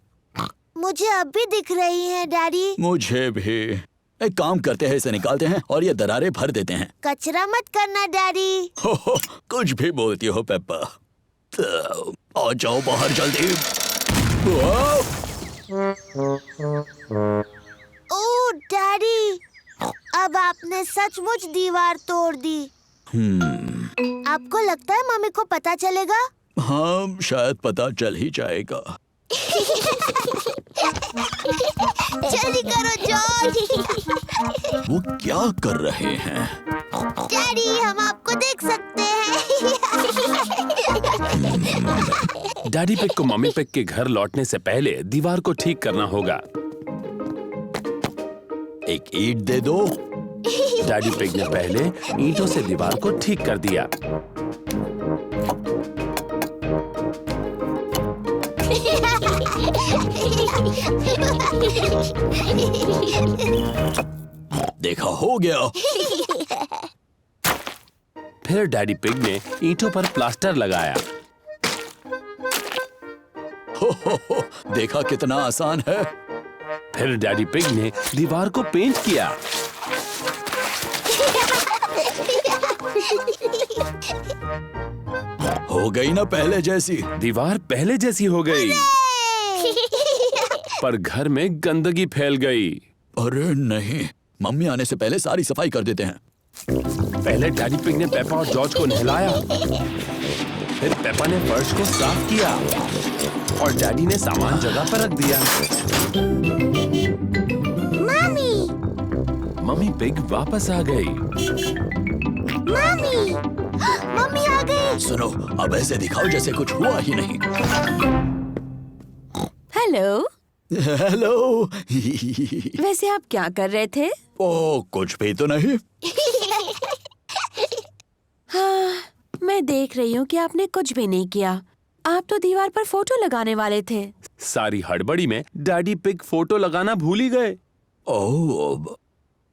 मुझे अब भी दिख रही है डैडी। मुझे भी। एक काम करते हैं, इसे निकालते हैं और ये दरारें भर देते हैं। कचरा मत करना डैडी। कुछ भी बोलती हो पेप्पा। तो, आ जाओ बाहर जल्दी। ओह डैडी, अब आपने सचमुच दीवार तोड़ दी। आपको लगता है मम्मी को पता चलेगा? हाँ, शायद पता चल ही जाएगा। जल्दी करो जॉर्ज। वो क्या कर रहे हैं? डैडी, हम आपको देख सकते हैं। डैडी पिग को मम्मी पिग के घर लौटने से पहले दीवार को ठीक करना होगा। एक ईंट दे दो। डैडी पिग ने पहले ईंटों से दीवार को ठीक कर दिया। देखा, हो गया। फिर डैडी पिग ने ईंटों पर प्लास्टर लगाया। हो, देखा कितना आसान है। फिर डैडी पिग ने दीवार को पेंट किया। हो गई ना पहले जैसी। दीवार पहले जैसी हो गई, पर घर में गंदगी फैल गई। अरे नहीं, मम्मी आने से पहले सारी सफाई कर देते हैं। पहले डैडी पिग ने पेपा और जॉर्ज को नहलाया। फिर पेपा ने फर्श को साफ किया और डैडी ने सामान जगह पर रख दिया। मम्मी पिग वापस आ गई। मम्मी आ गई। सुनो, अब ऐसे दिखाओ जैसे कुछ हुआ ही नहीं। हेलो। हेलो। वैसे आप क्या कर रहे थे? ओ, कुछ भी तो नहीं। हाँ, मैं देख रही हूँ कि आपने कुछ भी नहीं किया। आप तो दीवार पर फोटो लगाने वाले थे। सारी हड़बड़ी में डैडी पिग फोटो लगाना भूल ही गए। ओह,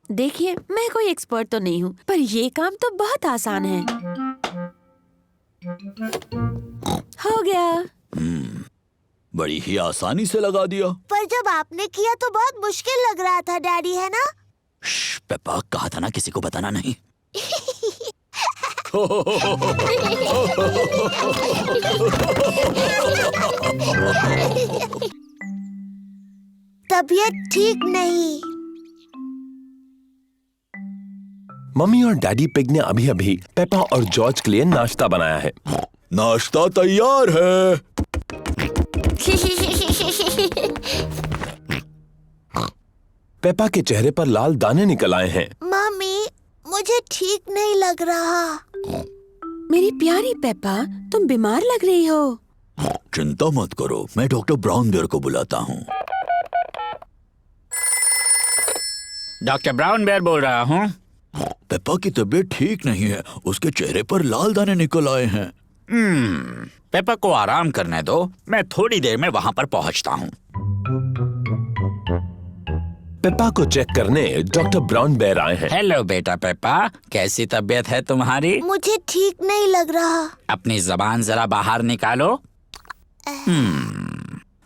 देखिए, मैं कोई एक्सपर्ट तो नहीं हूँ, पर ये काम तो बहुत आसान है। हो गया। बड़ी ही आसानी से लगा दिया। पर जब आपने किया तो बहुत मुश्किल लग रहा था डैडी, है ना? पेप्पा, कहा था ना किसी को बताना नहीं। तबीयत ठीक नहीं। मम्मी और डैडी पिग ने अभी अभी पेपा और जॉर्ज के लिए नाश्ता बनाया है। नाश्ता तैयार है। पेपा के चेहरे पर लाल दाने निकल आए हैं। मम्मी, मुझे ठीक नहीं लग रहा। मेरी प्यारी पेपा, तुम बीमार लग रही हो। चिंता मत करो, मैं डॉक्टर ब्राउन बेयर को बुलाता हूँ। डॉक्टर ब्राउन बेयर बोल रहा हूँ। पेपा की तबीयत ठीक नहीं है, उसके चेहरे पर लाल दाने निकल आए हैं। पेपा को आराम करने दो, मैं थोड़ी देर में वहाँ पर पहुँचता हूँ। पेपा को चेक करने डॉक्टर ब्राउन बेयर आए हैं। हेलो बेटा पेपा, कैसी तबीयत है तुम्हारी? मुझे ठीक नहीं लग रहा। अपनी जबान जरा बाहर निकालो।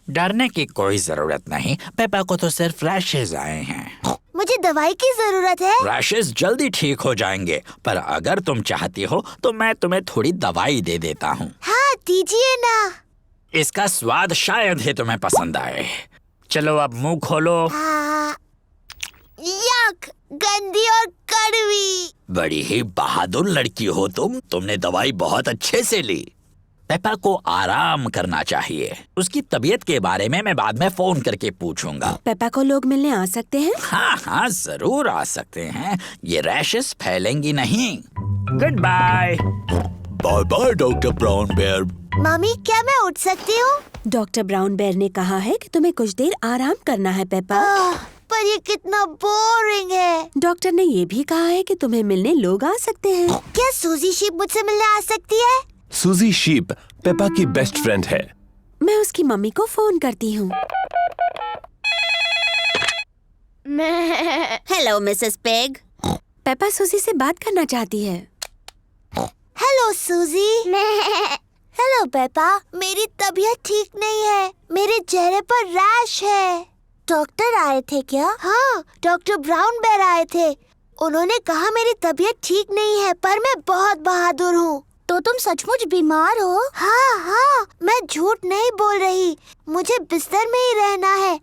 डरने की कोई जरूरत नहीं, पेपा को तो सिर्फ रैशेज आए हैं। मुझे दवाई की जरूरत है। रैशेज जल्दी ठीक हो जाएंगे, पर अगर तुम चाहती हो तो मैं तुम्हें थोड़ी दवाई दे देता हूँ। हाँ, दीजिए ना। इसका स्वाद शायद ही तुम्हें पसंद आए। चलो अब मुंह खोलो। यक, गंदी और कड़वी। बड़ी ही बहादुर लड़की हो तुमने दवाई बहुत अच्छे से ली। पेपा को आराम करना चाहिए। उसकी तबीयत के बारे में मैं बाद में फोन करके पूछूंगा। पेपा को लोग मिलने आ सकते हैं? हाँ हाँ, जरूर आ सकते हैं। ये रैशेस फैलेंगी नहीं। Goodbye. Bye bye doctor Brown Bear. मम्मी, क्या मैं उठ सकती हूँ? डॉक्टर ब्राउन बेयर ने कहा है कि तुम्हें कुछ देर आराम करना है पेपा। पर ये कितना बोरिंग है। डॉक्टर ने ये भी कहा है कि तुम्हें मिलने लोग आ सकते हैं। क्या सूजी शीप मुझसे मिलने आ सकती है? सूजी शीप पेपा की बेस्ट फ्रेंड है। मैं उसकी मम्मी को फोन करती हूँ। Hello Mrs peg. पेपा सूजी से बात करना चाहती है। हेलो सूजी। हेलो पेपा, मेरी तबीयत ठीक नहीं है। मेरे चेहरे पर रैश है। डॉक्टर आए थे क्या? हाँ, डॉक्टर ब्राउन बेयर आए थे। उन्होंने कहा मेरी तबीयत ठीक नहीं है, पर मैं बहुत बहादुर हूँ। तो तुम सचमुच बीमार हो? हाँ हाँ, मैं झूठ नहीं बोल रही। मुझे बिस्तर में ही रहना है।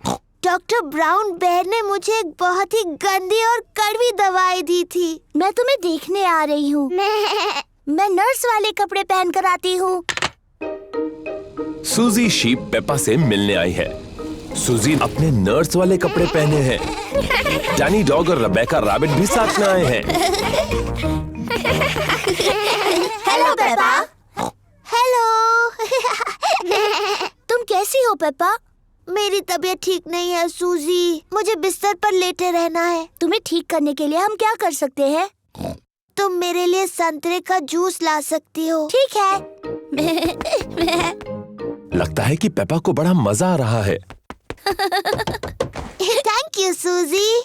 डॉक्टर ब्राउन बेयर ने मुझे एक बहुत ही गंदी और कड़वी दवाई दी थी। मैं तुम्हें देखने आ रही हूँ। मैं नर्स वाले कपड़े पहन कर आती हूँ। सूजी शीप पेपा से मिलने आई है। सूजी अपने नर्स वाले कपड़े पहने हैं। डैनी डॉग और रेबेका रैबिट भी साथ में आए हैं। Hello Peppa. हेलो। तुम कैसी हो पेपा? मेरी तबीयत ठीक नहीं है सूजी। मुझे बिस्तर पर लेटे रहना है। तुम्हें ठीक करने के लिए हम क्या कर सकते हैं? तुम मेरे लिए संतरे का जूस ला सकती हो। ठीक है। लगता है कि पेपा को बड़ा मजा आ रहा है। थैंक यू सूजी।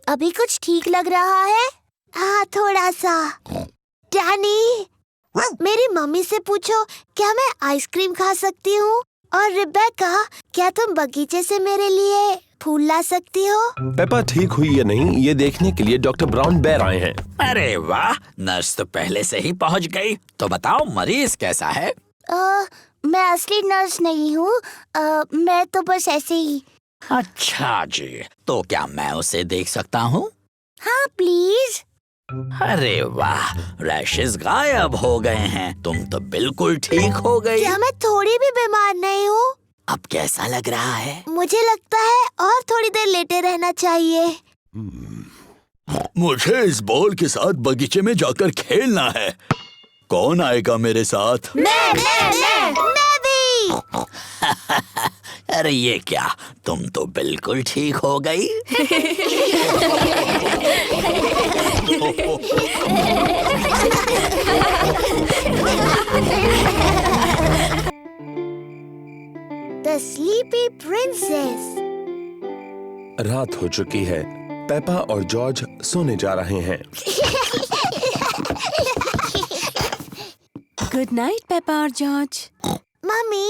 अभी कुछ ठीक लग रहा है? हाँ, थोड़ा सा। डैनी, मेरी मम्मी से पूछो क्या मैं आइसक्रीम खा सकती हूँ? और रिबेका, क्या तुम बगीचे से मेरे लिए फूल ला सकती हो? पेपा ठीक हुई या नहीं, ये देखने के लिए डॉक्टर ब्राउन बेयर आए हैं। अरे वाह, नर्स तो पहले से ही पहुंच गई। तो बताओ मरीज कैसा है? मैं असली नर्स नहीं हूँ। मैं तो बस ऐसे ही। अच्छा जी, तो क्या मैं उसे देख सकता हूँ? हाँ प्लीज। अरे वाह, रैशेस गायब हो गए हैं। तुम तो बिल्कुल ठीक हो गई। क्या मैं थोड़ी भी बीमार नहीं हूँ? अब कैसा लग रहा है? मुझे लगता है और थोड़ी देर लेटे रहना चाहिए। मुझे इस बॉल के साथ बगीचे में जाकर खेलना है। कौन आएगा मेरे साथ? मैं भी। अरे ये क्या, तुम तो बिल्कुल ठीक हो गई। The Sleepy Princess। रात हो चुकी है। पेपा और जॉर्ज सोने जा रहे हैं। गुड नाइट पेपा और जॉर्ज। Mummy,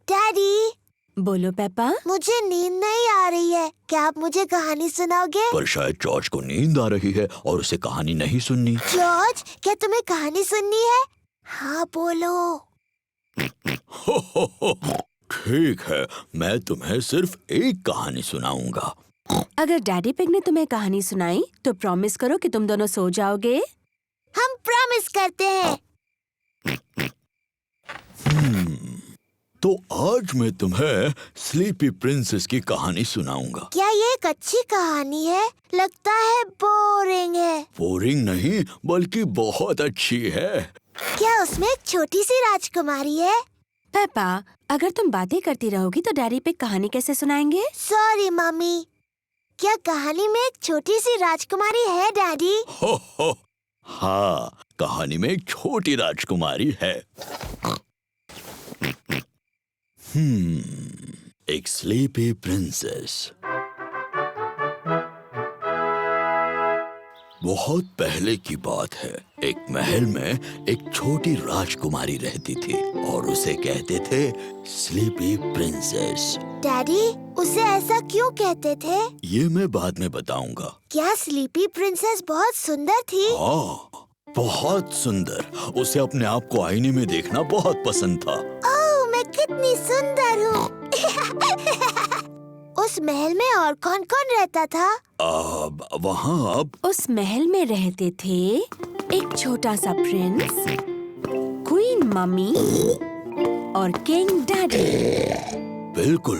daddy. बोलो पेपा। मुझे नींद नहीं आ रही है। क्या आप मुझे कहानी सुनाओगे? पर शायद जॉर्ज को नींद आ रही है और उसे कहानी नहीं सुननी। जॉर्ज, क्या तुम्हें कहानी सुननी है? हाँ बोलो। ठीक है, मैं तुम्हें सिर्फ एक कहानी सुनाऊंगा। अगर डैडी पिग ने तुम्हें कहानी सुनाई तो प्रॉमिस करो कि तुम दोनों सो जाओगे। हम प्रॉमिस करते हैं। तो आज मैं तुम्हें स्लीपी प्रिंसेस की कहानी सुनाऊंगा। क्या ये एक अच्छी कहानी है? लगता है बोरिंग है। बोरिंग नहीं बल्कि बहुत अच्छी है। क्या उसमें एक छोटी सी राजकुमारी है? पेपा, अगर तुम बातें करती रहोगी तो डैडी पिग कहानी कैसे सुनाएंगे? Sorry mummy. क्या कहानी में एक छोटी सी राजकुमारी है डैडी? हो, हाँ, कहानी में एक छोटी राजकुमारी है। एक स्लीपी प्रिंसेस। बहुत पहले की बात है। एक महल में एक छोटी राजकुमारी रहती थी और उसे कहते थे स्लीपी प्रिंसेस। डैडी, उसे ऐसा क्यों कहते थे? ये मैं बाद में बताऊंगा। क्या स्लीपी प्रिंसेस बहुत सुंदर थी? हाँ, बहुत सुंदर। उसे अपने आप को आईने में देखना बहुत पसंद था। ओह, मैं कितनी सुंदर हूँ। उस महल में और कौन कौन रहता था? वहाँ उस महल में रहते थे एक छोटा सा प्रिंस, क्वीन मम्मी और किंग डैडी। बिल्कुल,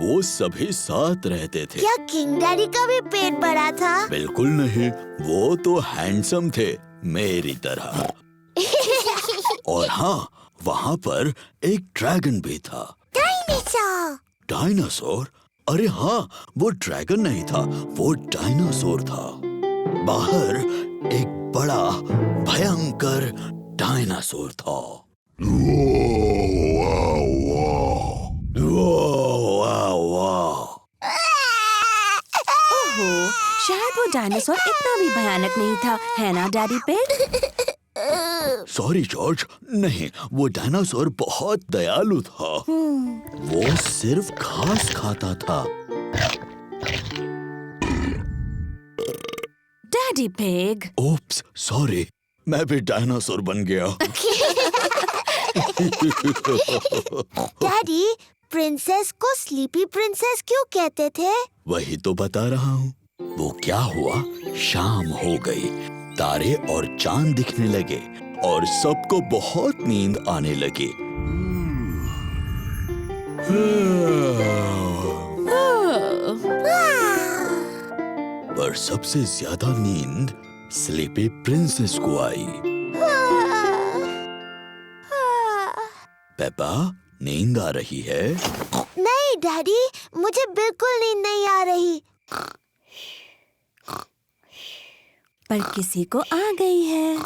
वो सभी साथ रहते थे। क्या किंग डैडी का भी पेट बड़ा था? बिल्कुल नहीं, वो तो हैंडसम थे मेरी तरह। और हाँ, वहाँ पर एक ड्रैगन भी था। डायनासोर। डायनासोर? अरे हाँ, वो ड्रैगन नहीं था, वो डायनासोर था। बाहर एक बड़ा भयंकर डायनासोर था। ओहो, शायद वो डायनासोर इतना भी भयानक नहीं था, है ना डैडी पिग? सॉरी जॉर्ज, नहीं, वो डायनासोर बहुत दयालु था। वो सिर्फ घास खाता था। Daddy pig. ओप्स, सॉरी, मैं भी डायनासोर बन गया। डैडी, प्रिंसेस को स्लीपी प्रिंसेस क्यों कहते थे? वही तो बता रहा हूँ। वो क्या हुआ, शाम हो गई, तारे और चांद दिखने लगे और सबको बहुत नींद आने लगी। पर सबसे ज्यादा नींद स्लीपी प्रिंसेस को आई। पेपा, नींद आ रही है? नहीं डैडी, मुझे बिल्कुल नींद नहीं आ रही। पर किसी को आ गई है।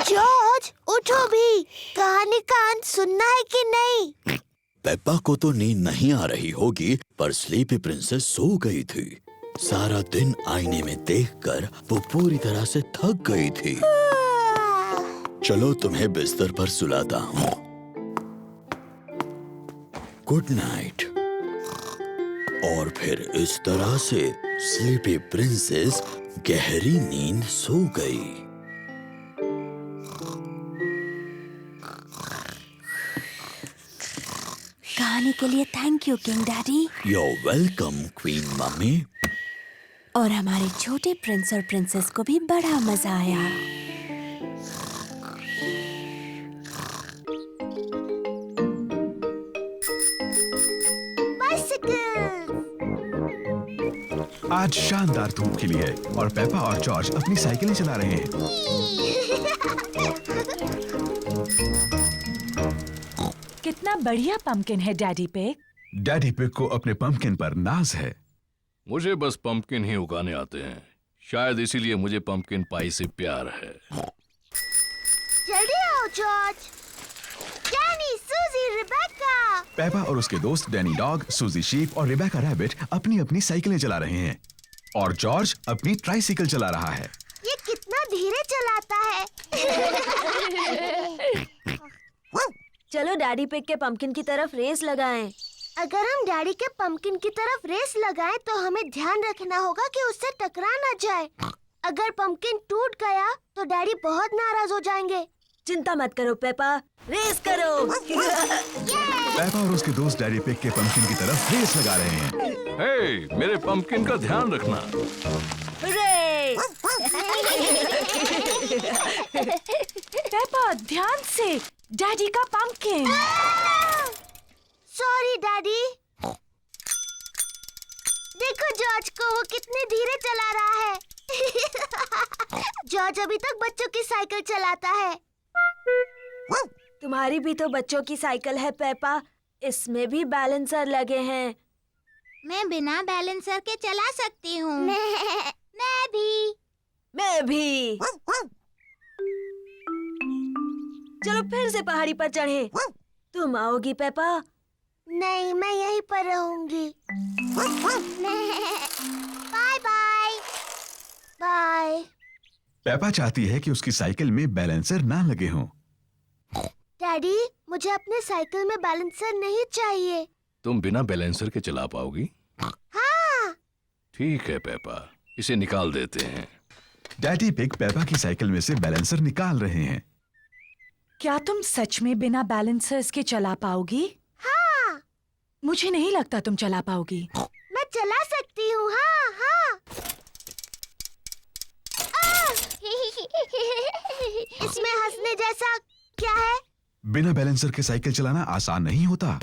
जॉर्ज, उठो भी। कहानी का अंत सुनना है कि नहीं? पेप्पा को तो नींद नहीं आ रही होगी, पर स्लीपी प्रिंसेस सो गई थी। सारा दिन आईने में देखकर वो पूरी तरह से थक गई थी। चलो तुम्हें बिस्तर पर सुलाता हूँ। Good night. और फिर इस तरह से स्लीपी प्रिंसेस गहरी नींद सो गई। कहानी के लिए thank you king daddy. You're welcome, queen mummy. और हमारे छोटे प्रिंस और प्रिंसेस को भी बड़ा मजा आया। आज शानदार धूप खिली है और पेपा और जॉर्ज अपनी साइकिलें चला रहे हैं। कितना बढ़िया पंपकिन है डैडी पिग। डैडी पिग को अपने पंपकिन पर नाज है। मुझे बस पंपकिन ही उगाने आते हैं, शायद इसीलिए मुझे पंपकिन पाई से प्यार है। जल्दी आओ जॉर्ज। डैनी, सूजी, रिबेका। पेपा और उसके दोस्त डैनी डॉग, सूजी शीप और रिबेका रैबिट अपनी अपनी साइकिलें चला रहे हैं और जॉर्ज अपनी ट्राइसाइकिल चला रहा है। ये कितना धीरे चलाता है। चलो डैडी पिग के पंपकिन की तरफ रेस लगाएं। अगर हम डैडी के पंपकिन की तरफ रेस लगाएं तो हमें ध्यान रखना होगा कि उससे टकरा ना जाए। अगर पंपकिन टूट गया तो डैडी बहुत नाराज हो जाएंगे। चिंता मत करो पेपा, रेस करो। पेपा और उसके दोस्त डैडी पिग के पंपकिन की तरफ रेस लगा रहे हैं। हे, मेरे पंपकिन का ध्यान रखना। हुर्रे! पेपा ध्यान से, डैडी का पंपकिन। Sorry daddy. देखो जॉर्ज को, वो कितने धीरे चला रहा है। जॉर्ज अभी तक बच्चों की साइकिल चलाता है। तुम्हारी भी तो बच्चों की साइकिल है पेपा, इसमें भी बैलेंसर लगे हैं। मैं बिना बैलेंसर के चला सकती हूँ। मैं भी। चलो फिर से पहाड़ी पर चढ़े। तुम आओगी पेपा? नहीं, मैं यहीं पर रहूंगी। Bye bye. बाय। पेपा चाहती है कि उसकी साइकिल में बैलेंसर ना लगे हों। डैडी, मुझे अपने साइकिल में बैलेंसर नहीं चाहिए। तुम बिना बैलेंसर के चला पाओगी? हाँ। ठीक है पेपा, इसे निकाल देते हैं। डैडी पिग पेपा की साइकिल में से बैलेंसर निकाल रहे हैं। क्या तुम सच में बिना बैलेंसर्स के चला पाओगी? हाँ। मुझे नहीं लगता तुम चला पाओगी। मैं चला सकती हूँ। हाँ हाँ। इसमें हंसने जैसा क्या है? बिना बैलेंसर के साइकिल चलाना आसान नहीं होता।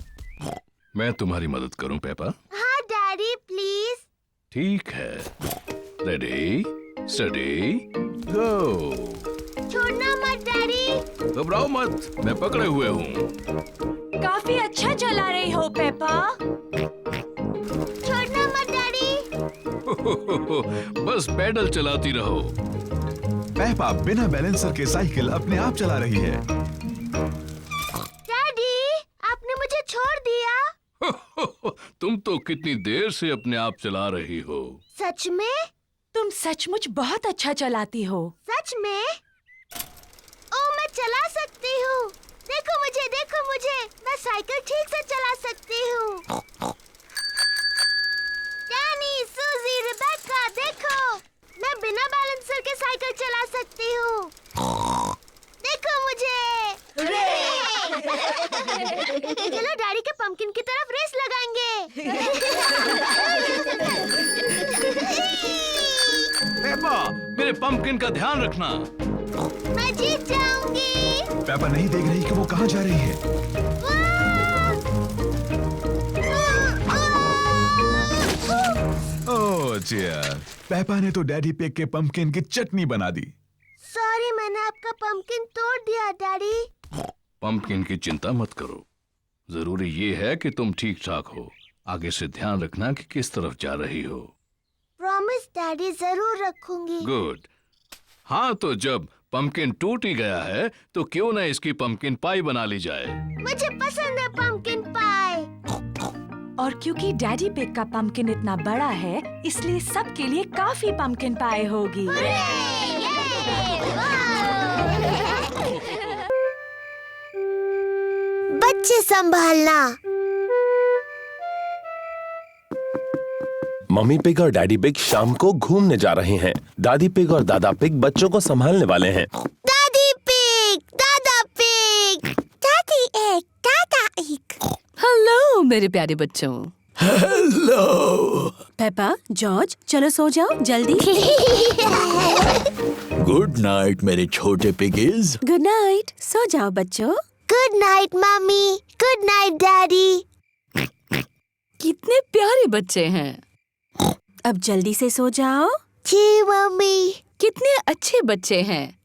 मैं तुम्हारी मदद करूं पेपा? हाँ डैडी, प्लीज। ठीक है। रेडी, स्टडी, गो। छोड़ना मत डैडी। घबराओ मत, मैं पकड़े हुए हूँ। काफी अच्छा चला रही हो पेपा। छोड़ना मत डैडी। बस पैडल चलाती रहो। पेपा बिना बैलेंसर के साइकिल अपने आप चला रही है। डैडी, आपने मुझे छोड़ दिया। तुम तो कितनी देर से अपने आप चला रही हो। सच में? तुम सचमुच बहुत अच्छा चलाती हो। सच में? ओ, मैं चला सकती हूँ। देखो मुझे, मैं साइकिल ठीक से चला सकती हूँ। डैनी, सूजी, रिबेका, देखो, मैं बिना बैलेंसर के साइकिल चला सकती हूँ। देखो मुझे। चलो डैडी के पंपकिन की तरफ रेस लगाएंगे। पेपा, मेरे पंपकिन का ध्यान रखना। मैं जीत जाऊंगी। पेपा नहीं देख रही कि वो कहाँ जा रही है। ओह डियर, पेपा ने तो डैडी पिग के पंपकिन की चटनी बना दी। सॉरी, मैंने आपका पंपकिन तोड़ दिया डैडी। पंपकिन की चिंता मत करो। जरूरी ये है कि तुम ठीक ठाक हो। आगे से ध्यान रखना कि किस तरफ जा रही हो। प्रॉमिस डैडी, जरूर रखूंगी। गुड। हाँ, तो जब पंपकिन टूट ही गया है तो क्यों ना इसकी पंपकिन पाई बना ली जाए। मुझे पसंद है पंपकिन पाई। और क्योंकि डैडी पिग का पंपकिन इतना बड़ा है, इसलिए सबके लिए काफी पंपकिन पाई होगी। बच्चे संभालना। मम्मी पिग और डैडी पिग शाम को घूमने जा रहे हैं। दादी पिग और दादा पिग बच्चों को संभालने वाले हैं। दादी पिग, दादा पिग, दादी एक, दादा एक। हेलो मेरे प्यारे बच्चों। हेलो। पेपा, जॉर्ज, चलो सो जाओ जल्दी। गुड नाइट मेरे छोटे पिगीज। गुड नाइट, सो जाओ बच्चों। Good night mummy. Good night daddy. कितने प्यारे बच्चे हैं। अब जल्दी से सो जाओ। जी मम्मी। कितने अच्छे बच्चे हैं।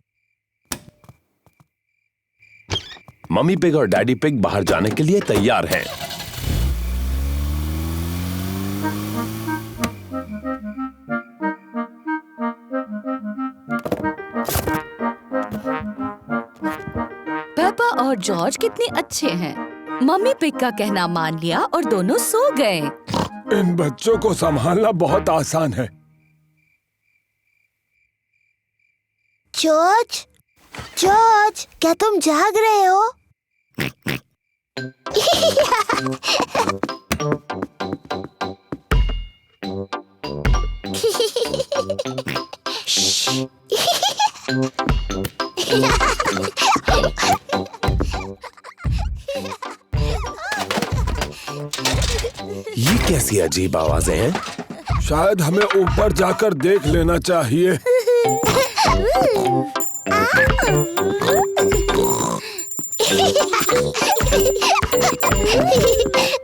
मम्मी पिग और डैडी पिग बाहर जाने के लिए तैयार हैं। पेपा और जॉर्ज कितने अच्छे हैं। मम्मी पिग का कहना मान लिया और दोनों सो गए। इन बच्चों को संभालना बहुत आसान है। जॉर्ज, जॉर्ज, क्या तुम जाग रहे हो? ये कैसी अजीब आवाजें हैं? शायद हमें ऊपर जाकर देख लेना चाहिए।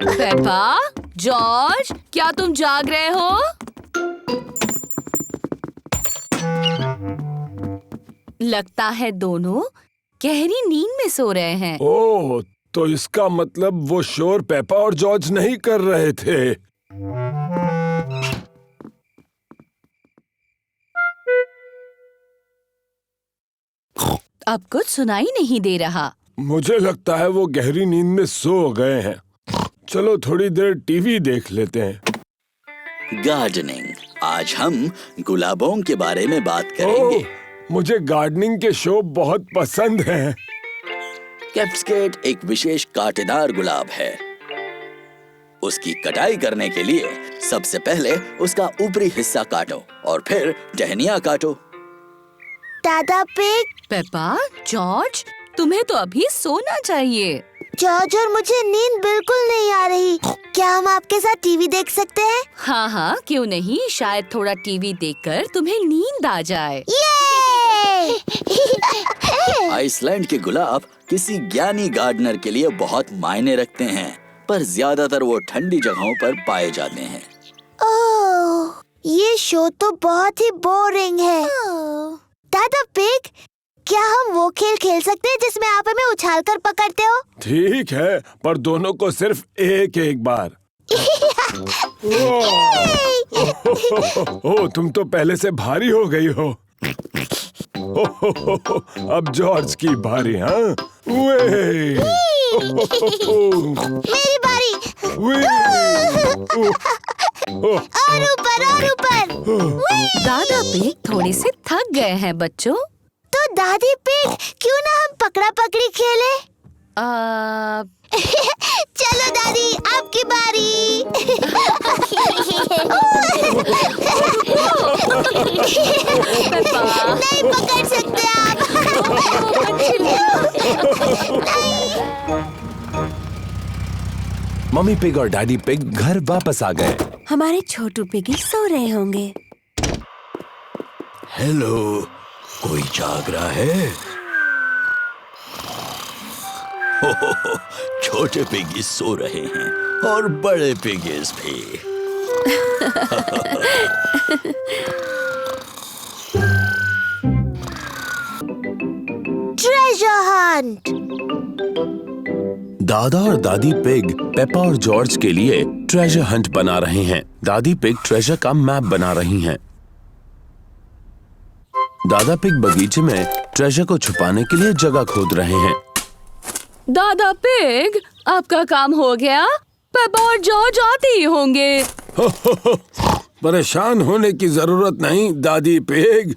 पेपा, जॉर्ज, क्या तुम जाग रहे हो? लगता है दोनों गहरी नींद में सो रहे हैं। ओह, तो इसका मतलब वो शोर पेपा और जॉर्ज नहीं कर रहे थे। अब कुछ सुनाई नहीं दे रहा। मुझे लगता है वो गहरी नींद में सो गए हैं। चलो थोड़ी देर टीवी देख लेते हैं। गार्डनिंग। आज हम गुलाबों के बारे में बात करेंगे। ओह, मुझे गार्डनिंग के शो बहुत पसंद हैं। कैप्सकेट एक विशेष कांटेदार गुलाब है। उसकी कटाई करने के लिए सबसे पहले उसका ऊपरी हिस्सा काटो और फिर टहनियाँ काटो। दादा पिग, पेपा, जॉर्ज, तुम्हें तो अभी सोना चाहिए। जॉर्ज और मुझे नींद बिल्कुल नहीं आ रही। क्या हम आपके साथ टीवी देख सकते हैं? हाँ हाँ, क्यों नहीं। शायद थोड़ा टीवी देखकर तुम्हें नींद आ जाए। आइसलैंड के गुलाब किसी ज्ञानी गार्डनर के लिए बहुत मायने रखते हैं, पर ज्यादातर वो ठंडी जगहों पर पाए जाते हैं। ओह, ये शो तो बहुत ही बोरिंग है। दादा पिग, क्या हम वो खेल खेल सकते हैं जिसमें आप हमें उछाल कर पकड़ते हो? ठीक है, पर दोनों को सिर्फ एक एक बार। ओह, तुम तो पहले से भारी हो गई हो। अब जॉर्ज की बारी। हाँ, मेरी बारी। और ऊपर और ऊपर। दादा पिग थोड़े से थक गए हैं बच्चों। तो दादी पिग, क्यों ना हम पकड़ा पकड़ी खेले? चलो दादी, आपकी बारी। नहीं पकड़ सकते आप। मम्मी पिग और डैडी पिग घर वापस आ गए। हमारे छोटू पिगी सो रहे होंगे। हेलो, कोई जाग रहा है? हो, छोटे पिगीज सो रहे हैं और बड़े पिगीज भी। Treasure Hunt. दादा और दादी पिग पेपा और जॉर्ज के लिए ट्रेजर हंट बना रहे हैं। दादी पिग ट्रेजर का मैप बना रही हैं। दादा पिग बगीचे में ट्रेजर को छुपाने के लिए जगह खोद रहे हैं। दादा पिग, आपका काम हो गया। पेपा और जॉर्ज आते ही होंगे। परेशान होने की जरूरत नहीं दादी पिग।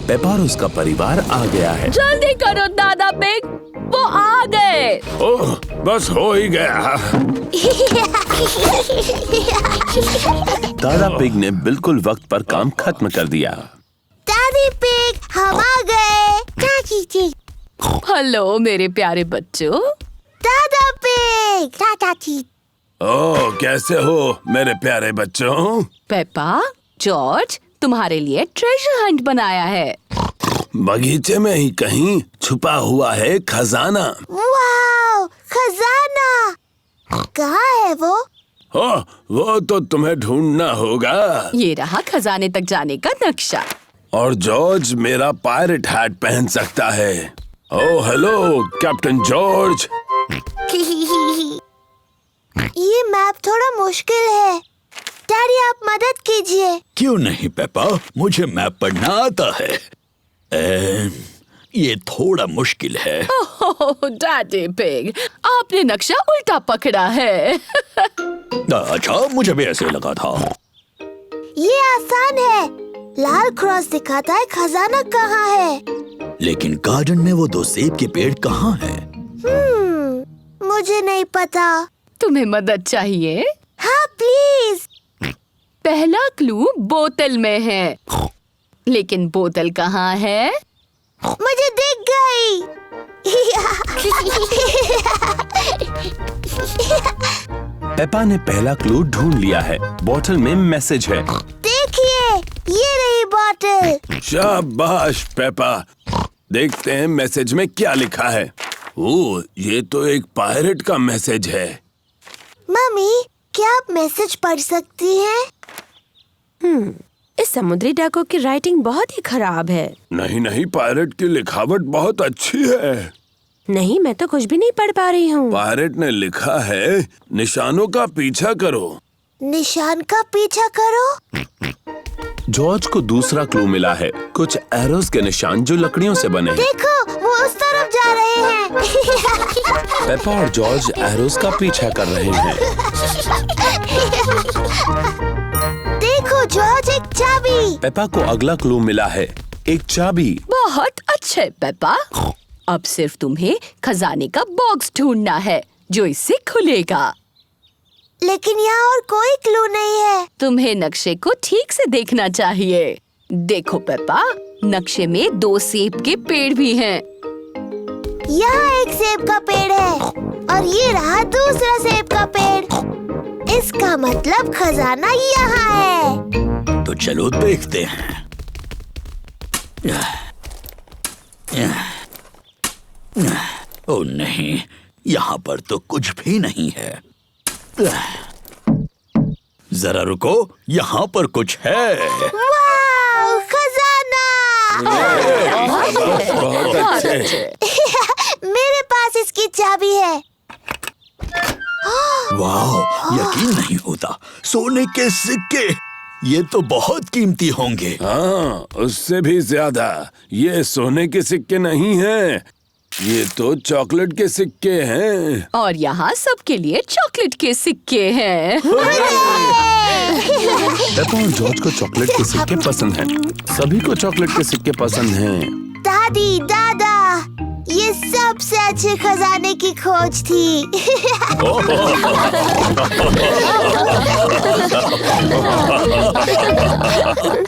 पेपा और उसका परिवार आ गया है। जल्दी करो दादा पिग, वो आ गए। ओह, बस हो ही गया। दादा पिग ने बिल्कुल वक्त पर काम खत्म कर दिया। दादी पिग, हम आ गए। चाची। हेलो मेरे प्यारे बच्चों। दादा पिग, चाची। ओह, कैसे हो मेरे प्यारे बच्चों? पेपा, जॉर्ज, तुम्हारे लिए ट्रेजर हंट बनाया है। बगीचे में ही कहीं छुपा हुआ है खजाना। वाव, खजाना। कहाँ है वो? ओह, वो तो तुम्हें ढूंढना होगा। ये रहा खजाने तक जाने का नक्शा। और जॉर्ज मेरा पायरेट हैट पहन सकता है। Oh hello captain George. ये मैप थोड़ा मुश्किल है। डैडी, आप मदद कीजिए। क्यों नहीं पेपा, मुझे मैप पढ़ना आता है। ये थोड़ा मुश्किल है। ओह डैडी पिग, आपने नक्शा उल्टा पकड़ा है। अच्छा, मुझे भी ऐसे लगा था। ये आसान है। लाल क्रॉस दिखाता है खजाना कहाँ है। लेकिन गार्डन में वो 2 सेब के पेड़ कहाँ हैं? मुझे नहीं पता। तुम्हें मदद चाहिए? हाँ प्लीज। पहला क्लू बोतल में है, लेकिन बोतल कहाँ है? मुझे दिख गई। पेपा ने पहला क्लू ढूंढ लिया है। बॉटल में मैसेज है। देखिए, ये रही बॉटल। शाबाश पेपा। देखते हैं मैसेज में क्या लिखा है। ओह, ये तो एक पायरेट का मैसेज है। मम्मी, क्या आप मैसेज पढ़ सकती हैं? इस समुद्री डाकू की राइटिंग बहुत ही खराब है। नहीं नहीं, पायरेट की लिखावट बहुत अच्छी है। नहीं, मैं तो कुछ भी नहीं पढ़ पा रही हूँ। पायरेट ने लिखा है, निशानों का पीछा करो। निशान का पीछा करो? जॉर्ज को दूसरा क्लू मिला है। कुछ एरोस के निशान जो लकड़ियों से बने हैं। देखो, वो उस तरफ जा रहे हैं। पेपा और जॉर्ज एरोस का पीछा कर रहे हैं। देखो जॉर्ज, एक चाबी। पेपा को अगला क्लू मिला है, एक चाबी। बहुत अच्छे पेपा। अब सिर्फ तुम्हें खजाने का बॉक्स ढूंढना है जो इससे खुलेगा। लेकिन यहाँ और कोई क्लू नहीं है। तुम्हें नक्शे को ठीक से देखना चाहिए। देखो पेपा, नक्शे में 2 सेब के पेड़ भी हैं। यहाँ एक सेब का पेड़ है और ये रहा दूसरा सेब का पेड़। इसका मतलब खजाना यहाँ है। तो चलो देखते हैं। ओ नहीं, यहाँ पर तो कुछ भी नहीं है। जरा रुको, यहाँ पर कुछ है। वाव, खजाना! बहुत अच्छे। मेरे पास इसकी चाबी है। वाह, यकीन नहीं होता, सोने के सिक्के। ये तो बहुत कीमती होंगे। हाँ, उससे भी ज्यादा। ये सोने के सिक्के नहीं हैं, ये तो चॉकलेट के सिक्के हैं। और यहाँ सबके लिए चॉकलेट के सिक्के हैं। पेपा और जॉर्ज को चॉकलेट के सिक्के पसंद हैं। सभी को चॉकलेट के सिक्के पसंद हैं। दादी, दादा, ये सबसे अच्छे खजाने की खोज थी।